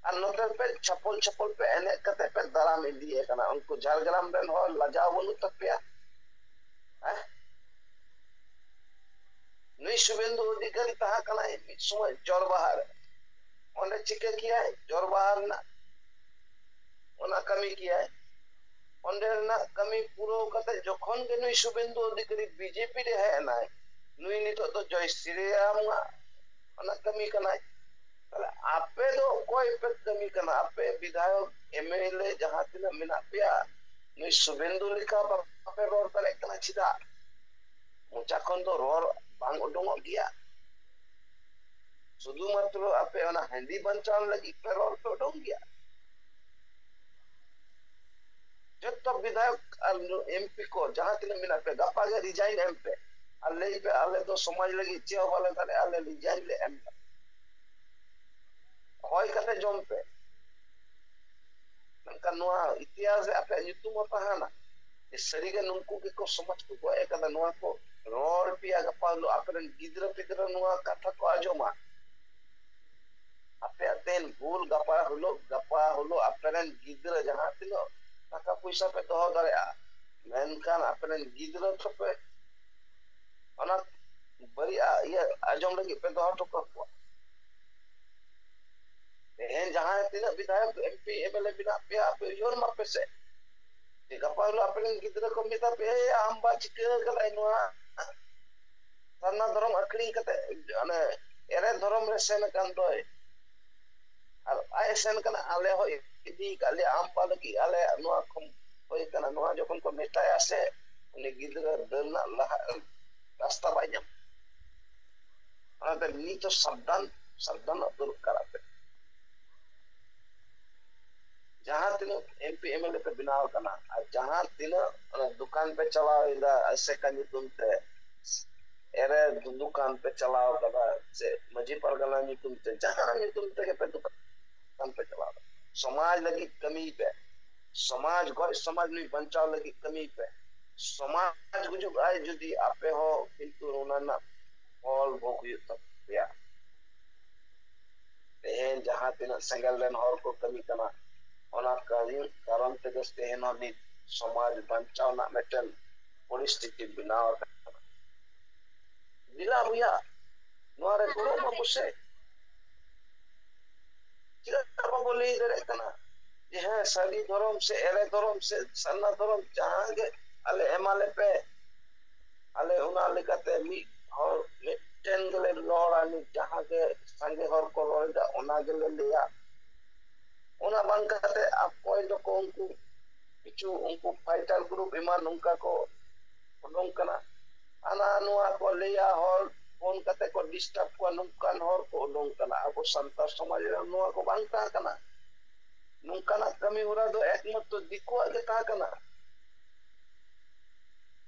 और नोटर पे छपल पे एने कते पे दरा में दिए कना उनको झारग्राम रेन हो लजाव बनु तपिया हैं नहीं शुभेंदु अधिकारी तहा कना है समय जोर बाहर ओने चिके किया है जोर बाहर ना ओना कमी किया है ओंडे ना कमी पूरो कते जखन के नुई शुभेंदु अधिकारी बीजेपी रे है ना नुई नि तो जय श्री राम ओना कमी कना है आपे तो कोई पे कमी कना आपे विधायक एमएलए जहां तिना मिना पिया नुई शुभेंदु लिखा आपे रोर करे कना छिदा मुचा खन तो रोर बांग उडोंग गया सुदु मात्र आपे ओना हिंदी बंचान लगी पे रोर पे उडोंग गया जब तक विधायक एमपी को जहां तिना मिना पे गपा के रिजाइन एमपी अल्ले पे अल्ले तो समाज लगी चे वाले ताले अल्ले रिजाइन ले एमपी होय कते जम पे नंका नुआ इतिहास आपे युतुम पहाना ये सरीगे नुंकु के को समझ को गोए कदा नुआ को रोर पिया गपालो आपन गिद्र पिद्र नुआ कथा को आजोमा आपे तेन भूल गपा हलो आपन गिद्र जहां तिनो टाका पैसा पे दो दरे मेनकान आपन गिद्र तो पे ओना बरिया ये आजम लगी पे दो तो को एन जहां तिना विधायक एमपी एमएलए बिना पे आप योर मापे से ते गपालो आपन गिद्र को मिता पे आंबा चिके कलाई नुआ सन्ना धर्म अकड़ी कते अने एरे धर्म रे सेन कान दोय और आय सेन कना आले हो इदी काले आंबा लगी आले नुआ खम होय कना नुआ जखन को मेटाय आसे उनी गिद्र दना रास्ता बायम अने नी तो सावधान दूर कराते जहां तीनों एमपी एमएलए पे बिनाव करना और जहां तीनों दुकान पे चलाओ इधर ऐसे का नितुम ते एरे दुकान पे चलाओ कदा से मजी परगना नितुम ते जहां नितुम ते पे दुकान पे चलाओ समाज लगी कमी पे समाज को समाज नहीं बचाव लगी कमी पे समाज गुजु आए जदी आपे हो किंतु उना ना फल huyuk tapeya tehen jahan tinak sengel ren hor ko kami kana ona karon tege tehen ni समाज बचाव ना मेटन परिस्थिति बनाव दिला भैया नोरे गुरु मा बुसे चिरा बोली दरे कना जे है सारी धर्म से एरे धर्म से सन्ना धर्म जागे अले एमाले पे अले उना लेकाते मी और मेटन गले लोरानी जहां के संगे हर को लोरा ओना गले लिया ओना बंकाते आप कोई दो को उनको किछु उनको फाइटर ग्रुप इमान उनका को उडों कना आना नुआ को लिया हर फोन कते को डिस्टर्ब को नुकान हर को उडों कना अब संता समाज नुआ को बांका कना नुकाना कमी उरा दो एकमात्र दिको आगे ता कना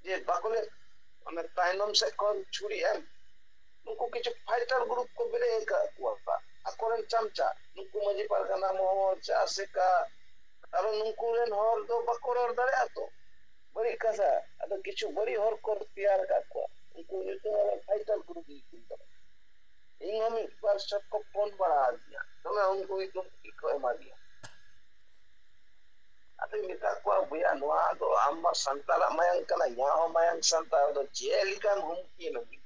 जे बाकोले माने ताइनम से कोन छुरी एम नुको किछु फाइटर ग्रुप को बिरे का कुआ अकोरन चमचा नुको मजी परगना मोह चासेका कारण नुको रेन हर दो बकोरर दरे आतो बड़ी कसा अदो किछु बड़ी हर को तैयार का को उनको नितो फाइटर ग्रुप की इन हम एक बार सबको फोन बढ़ा दिया तो मैं उनको को एमा दिया अते मिता को भैया नोआ दो अम्मा संतारा मयंग कना यहाँ मयंग संतार दो जेलिका हुमकी नबी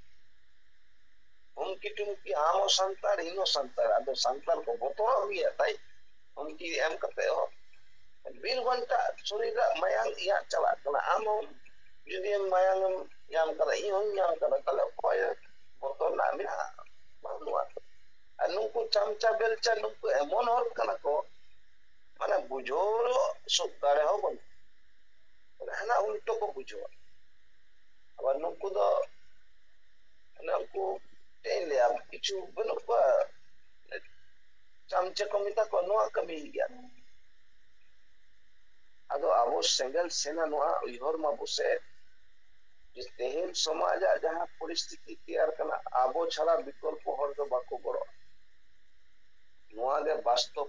हुमकी तुमकी आमो संतार इनो संतार अदो संतार को बोतोर गया ताई हुमकी एम करते हो बिन घंटा सुरीरा मयंग या चला कना आमो जुदी मयंग याम करा इहो याम करा कले कोय बोतोर ना मिना बानुआ अनुको चमचा बेलचा नुको एमन हर कना को माने बुझोरो सुदारे हो बन हना उल्टो को बुझो अब नुको दो नुको टेन ले अब किछु बनो को चमचे को मिता को नुआ कमी गया अदो आबो सेंगल सेना नुआ इहर मा बुसे जिस तेहन समाज जहां परिस्थिति तैयार कना आबो छला विकल्प हर दो बाको बरो नुआ दे वास्तव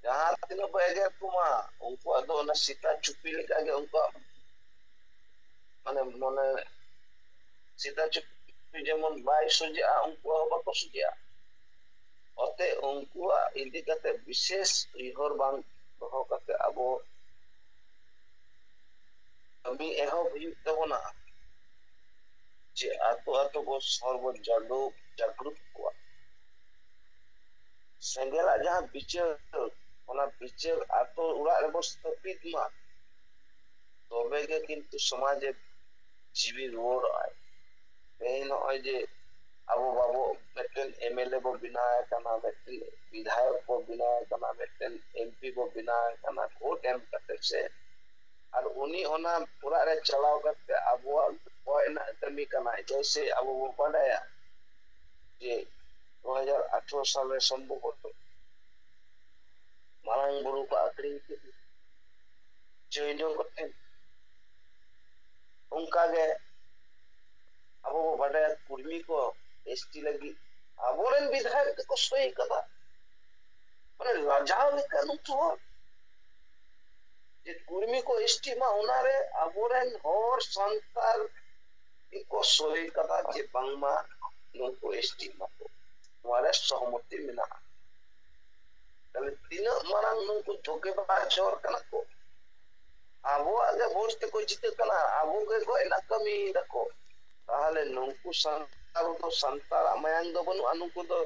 जहां तीनो बगे कुमा उनको अदो ना सीता चुप्पी लेका के उनको माने मने सीता चुप्पी जेमन बाय सुजिया उनको बाको सुजिया ओते उनको इदी कते विशेष इहर बांग दोहो कते आबो कमी एहो भयुक तबना जे आतो आतो को सर्व जडो जागृत को सेंगेला जहां बिचर ओना बिचर आतो उड़ा रे बस्तपित मा तबे के किंतु समाज जीवी रोड आय एन ओय जे आबो बाबो मेटन एमएलए बो बिनाय कना मेटन विधायक को बिनाय कना मेटन एमपी को बिनाय कना वोट एम करते से और उनी ओना पूरा रे चलाव करते आबो कोयना कमी कना जैसे आबो वो पढ़ाया जे 2018 साल रे संभव हो मांग बुरु का आखरी जोइनो करते उनका के अब वो बड़े कुर्मी को एसटी लगी अबोरन विधायक को सही कथा माने लाजाव निकनु तो जे कुर्मी को एसटी मा उनारे अबोरन और संतार इको सही कथा जे बांगमा नको एसटी मा वाले सहमति मिला तले तीन मारंग नको धोके बा जोर कना को आबो आगे वोट को जीते कना आबो के कोई ना कमी रखो ताले नको संतार तो संतार मयंग दो बनु अनुको तो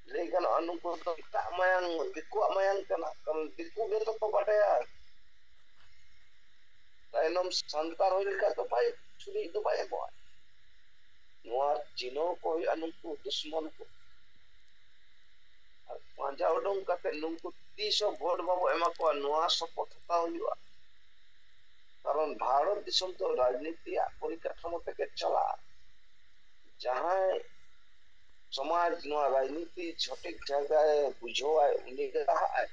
लेकिन अनुको तो ता मयंग दिको मयंग कना कल दिको के तो बड़या ताइनम संतार होइल का तो भाई छुरी तो भाई बो नोआ चिनो कोई अनुको दुश्मन को पांजा उडों कते नुको 300 वोट बाबो एमा को नोआ सपोर्ट ता हुआ कारण भारत दिसम तो राजनीति परिकाठामो থেকে चला जहां समाज नुआ राजनीति सटीक जगह बुझो है उनी कहा है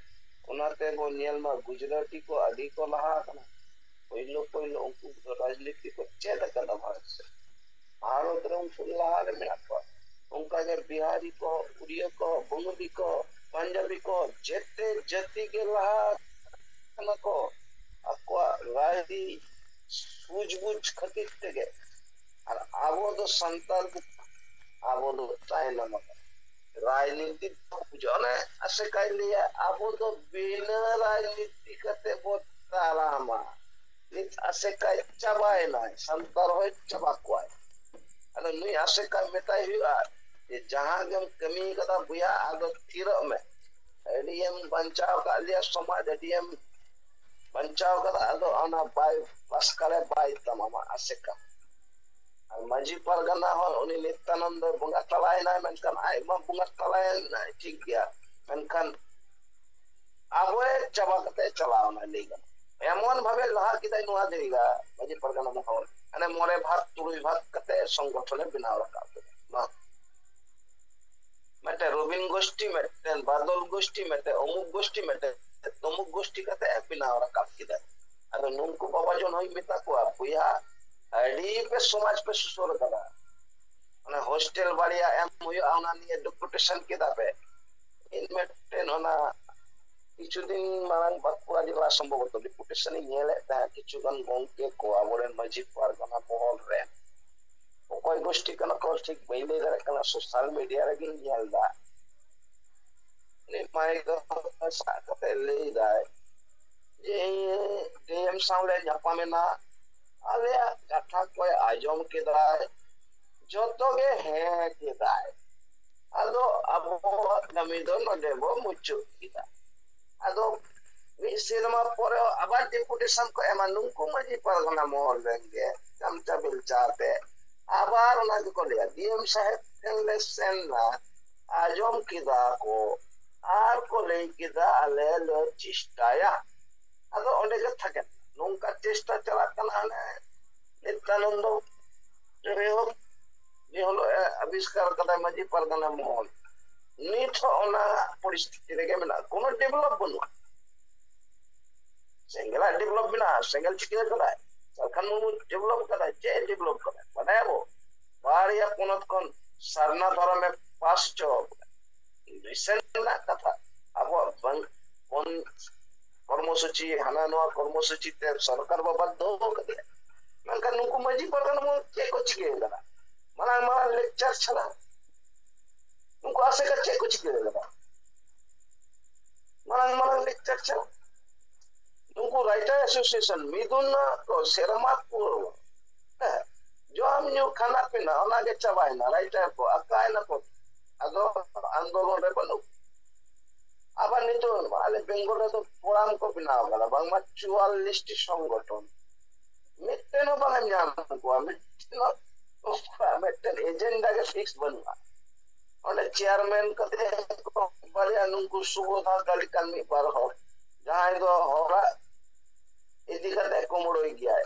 उनाते वो नियल मा गुजराती को आदि को लहा कना पहिलो उनको राजनीति को चेद कदा भारत रे उनको लहा रे मेरा को उनका के बिहारी को उड़िया को बंगाली को पंजाबी को जेते जति के लहा कना को aqua राजी सूझबूझ खतीत के और आबो तो संतान को अब ᱫᱚ ᱛᱟᱭᱱᱚᱢ राजनीति बुझाने ऐसे कह लिया अब तो बिना राजनीति करते बहुत तारामा नित ऐसे कह चबाए ना संतर हो चबा कोई अरे नहीं ऐसे कह मिटाई हुआ ये जहाँ हम कमी कदा बुया आदो तीरो में एडीएम बंचाव का लिया समाज एडीएम बंचाव कदा आदो आना बाय बस करे बाय तमामा ऐसे कह माजी परगना हो उनी नित्यानंद बुंगा तलाय ना मेनकान आइमा बुंगा तलाय ना ठीक गया मेनकान आबो चबा कते चलाव ना लेगा एमन भाबे लहा किदाय नुआ देगा माजी परगना महो अने मोरे भाग तुरुई भाग कते संगठने बनाव रखा बा मते रोबिन गोष्ठी मते बादल गोष्ठी मते अमुक गोष्ठी मते तमुक गोष्ठी कते बनाव रखा किदाय अरे नुनको बाबा जोन होई मिता को बुया अड़ी पे समाज पे सुसर करा अने हॉस्टल बाड़िया एम हुयो आना निये डिपुटेशन किदा पे इनमें टेन होना किछु दिन मांग बाकुड़ा जिला संभवत डिपुटेशन नेले ता किछु गन गोंके को आबोरेन माजी पारगना मोहल रे ओकय गोष्ठी कना को ठीक बैले रे कना सोशल मीडिया रे गिन नेलदा ने माय को साकते ले जाय जे डीएम सावले जापामेना आले कथा को आजम के दाय जोतो गे है के दाय आदो अब नमिदो न देबो मुचु किदा आदो मी सिनेमा पर आबार डिपुटेशन को एमानुम को मजी परगना मोहर देंगे चमचा बिल चाहते आबार ना को लिया डीएम साहब केले सेना आजम किदा को आर को ले किदा आले लो चिष्टाया आदो ओंडे के থাকে नोंका चेष्टा चला कना ने नित्यानंद रेहो ये हलो आविष्कार कदा माजी परगना मोहन निथ ओना परिस्थिति रे मेना कोनो डेवलप बनु सिंगल डेवलप बिना सिंगल चिके कदा सरकार मु डेवलप कदा जे डेवलप कदा बताबो बारिया कोनत कोन सरना धरा में पास चो रिसेंट ना कथा अब कोन कर्मसूची हाना नवा कर्मसूची ते सरकार बाबा दो कदे मनका नुको मजी परगना मो के को चिके गला मना मना लेक्चर छला नुको आसे का चे को चिके गला मना लेक्चर छला नुको राइटर एसोसिएशन मिदुन को सेरमा को जो हम न्यू खाना पिना ओना के चबाय ना राइटर को अकाय ना को अदो आंदोलन रे बनो अब नितो आले बेंगल रे तो पोराम को बनाव गला बांगमा 44 संगठन मिटेनो बांगम जाम को मिटेनो मिटेन एजेंडा के फिक्स बनवा ओने चेयरमैन कते को बारिया नुको सुबोधा गालिकान मी बार हो जहां दो होरा इदी कते कोमड़ो गया है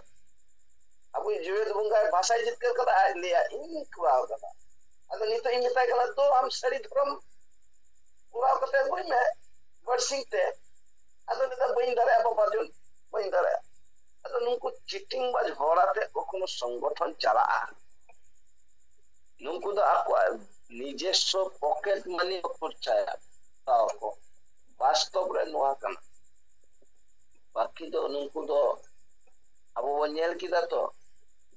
अब जीवित बुंगा भाषा जित कर कदा लिया इन कुआ कदा अद नितो इन मिता कला तो हम सरी धर्म पूरा कते कोई में वर्षिंगते अद निता बइन धरे अब बाजुन बइन धरे अद नुको चिटिंग बाज होराते कोनो संगठन चला नुको द आपको निजेस्व पॉकेट मनी खर्चाया ताको वास्तव रे नोआ कना बाकी तो नुको दो अब वो नेल किदा तो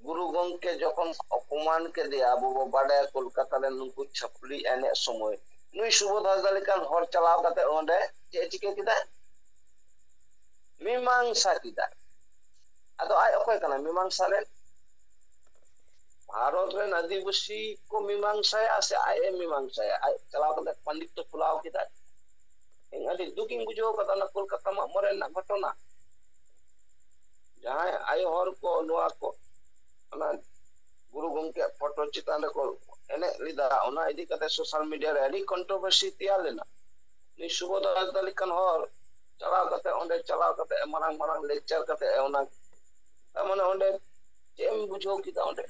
गुरु गंके जखन अपमान के दे अब वो बड़े कोलकाता रे नुको छपली एने समय नुई सुबोधा दालिकान हर चलाव कते ओंडे चे चिके किदा मीमांसा किदा अदो आय ओकय कना मीमांसा रे भारत रे आदिवासी को मीमांसा से आय मीमांसा आय चलाव कते पंडित तो फुलाव किदा इंगादी दुकिंग बुझो कता ना कोलकाता मा मरे ना घटना जहां आय हर को नोआ को ना गुरु गंके फोटो चितान को एने लिदा ओना इदी कते सोशल मीडिया रे एडी कंट्रोवर्सी तिया लेना नि सुबोधा दालिकान हर चलाव कते ओंडे चलाव कते मारंग मारंग लेक्चर कते ओना माने ओंडे जेम बुझो किदा ओंडे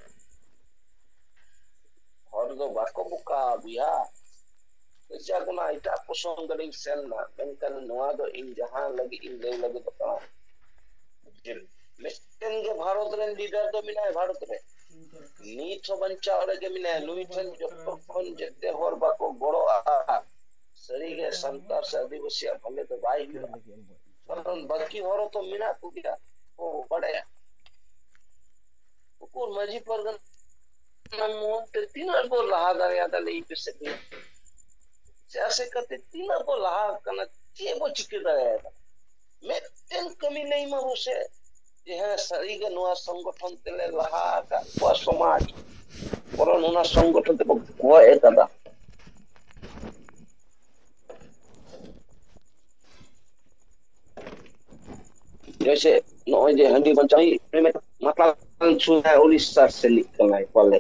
और दो बाको बुका बिया ऐसा कोना इटा पोसों गडिंग सेल ना बेंकन नोआ दो इन जहां लगी इन ले लगे बता मिस्टन के भारत रे लीडर तो मिना है भारत रे नीच बंचाव रे के मिना लुई ठन जो कोन जते होर बाको बड़ो आ सरी के संतार से आदिवासी भले तो भाई पर बाकी होरो तो मिना को गया ओ बड़े कुकुर मजी परगन ᱢᱚᱱᱛᱮ ᱛᱤᱱᱟᱹᱜ ᱵᱚ ᱞᱟᱦᱟ ᱫᱟᱲᱮᱭᱟᱫᱟ ᱞᱟᱹᱭ ᱯᱮᱥᱮ ᱥᱮ ᱟᱥᱮ ᱠᱟᱛᱮ ᱛᱤᱱᱟᱹᱜ ᱵᱚ ᱞᱟᱦᱟ ᱟᱠᱟᱱᱟ ᱪᱮᱫ ᱵᱚ ᱪᱤᱠᱟᱹ ᱫᱟᱲᱮᱭᱟᱫᱟ ᱢᱤᱫᱴᱮᱱ ᱠᱟᱹᱢᱤ ᱞᱟᱹᱭ ᱢᱟ ᱵᱚᱥᱮ ᱡᱮ ᱦᱮᱸ ᱥᱟᱹᱨᱤᱜᱮ ᱱᱚᱣᱟ ᱥᱚᱝᱜᱚᱴᱷᱚᱱ ᱛᱮᱞᱮ ᱞᱟᱦᱟ ᱟᱠᱟᱫ ᱠᱚᱣᱟ ᱥᱚᱢᱟᱡ ᱵᱚᱨᱚᱱ ᱚᱱᱟ ᱥᱚᱝᱜᱚᱴᱷᱚᱱ ᱛᱮᱵᱚ ᱜᱚᱡ ᱟᱠᱟᱫᱟ जैसे नॉय जे हंडी बचाई में मतलब छुआ उड़ीसा से निकल है पले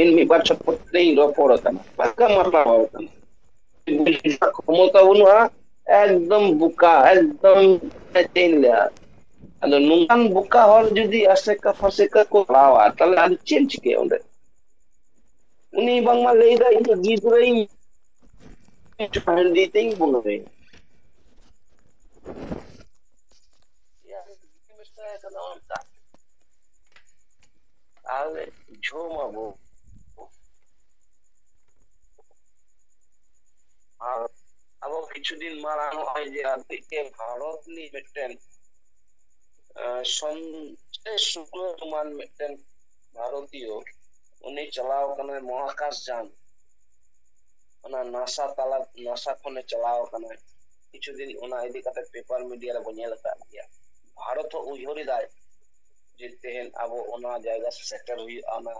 इन मी बार छपट नहीं रपोड़ कना बाका मारला होता ক্ষমতা বনুয়া একদম বুকা একদম চেইন লিয়া আদো নুনকান বুকা হল যদি আসেকা ফাসেকা ko lawa তাহলে আর চেন চিকে onde উনি বাংলা লেইদা ইনি গিজরেই দিতেই বলবে ya mesta kana onta ale ঝোমা বো আর আবার কিছুদিন মারানো হয় যে আদিকে ভারত নি মিটেন শুক্রমান মিটেন ভারতীয় উনি চালাও কানে মহাকাশ যান ওনা নাসা তালা নাসা খনে চালাও কানে কিছুদিন ওনা ইদি কাতে পেপার মিডিয়া রে বনিয়া লতা গিয়া ভারত উইহরি দায় যে তেহেন আবো ওনা জায়গা সেটেল হুই আনা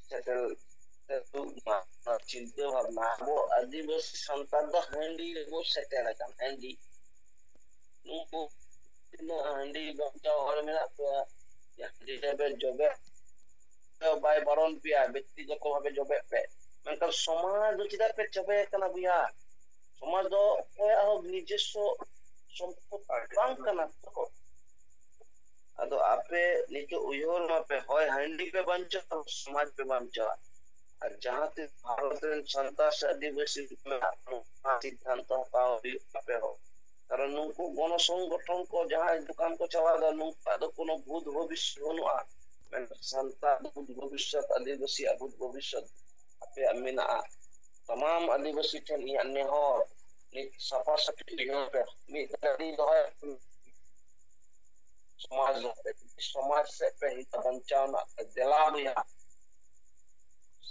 সেটেল চিন্তা ভাবনা আবো আদিবাসী সন্তান দা হ্যান্ডি রেবো সেটেল আকান হ্যান্ডি নুকু tina handi bangsa orang mena tua ya di jobe jobe bay baron pia ব্যক্তি যত ভাবে jobe pe mental সমাজ do tidak pe jobe kana buya সমাজ do koya ho নিজস্ব সম্পদ bang kana to ado ape nito uyhor ma pe hoy handi pe bancha সমাজ pe bancha আর যাহাতে ভারতের সন্ত্রাস আদিবাসী সিদ্ধান্ত পাওয়া হবে কারণ নুকু গণসংগঠন কো যাহাই দোকান কো চালা নুকু তো কোনো ভূত ভবিষ্যৎ বনুয়া संता भूत भविष्य आदिवासी भूत भविष्य अपे अमीना तमाम आदिवासी ठन इ अन्य हो नि सफा सफी दिनो पे मी तरी दोय समाज से पे हित बचाना दिला दिया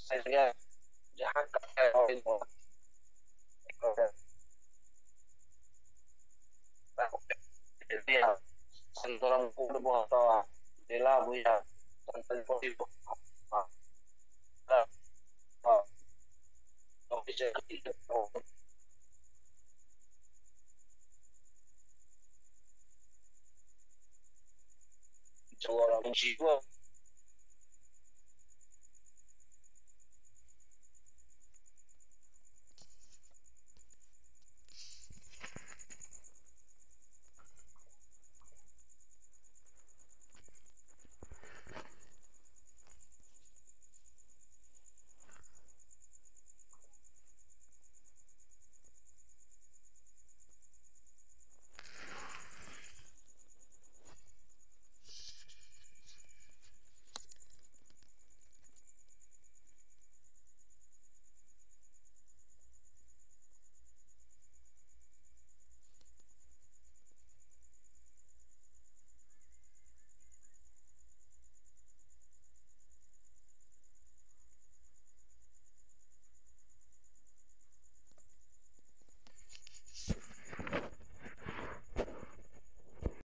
सरिया जहां का हो संतरम पूर्ण बहुत दिला बुया संतन पति Juara musik gua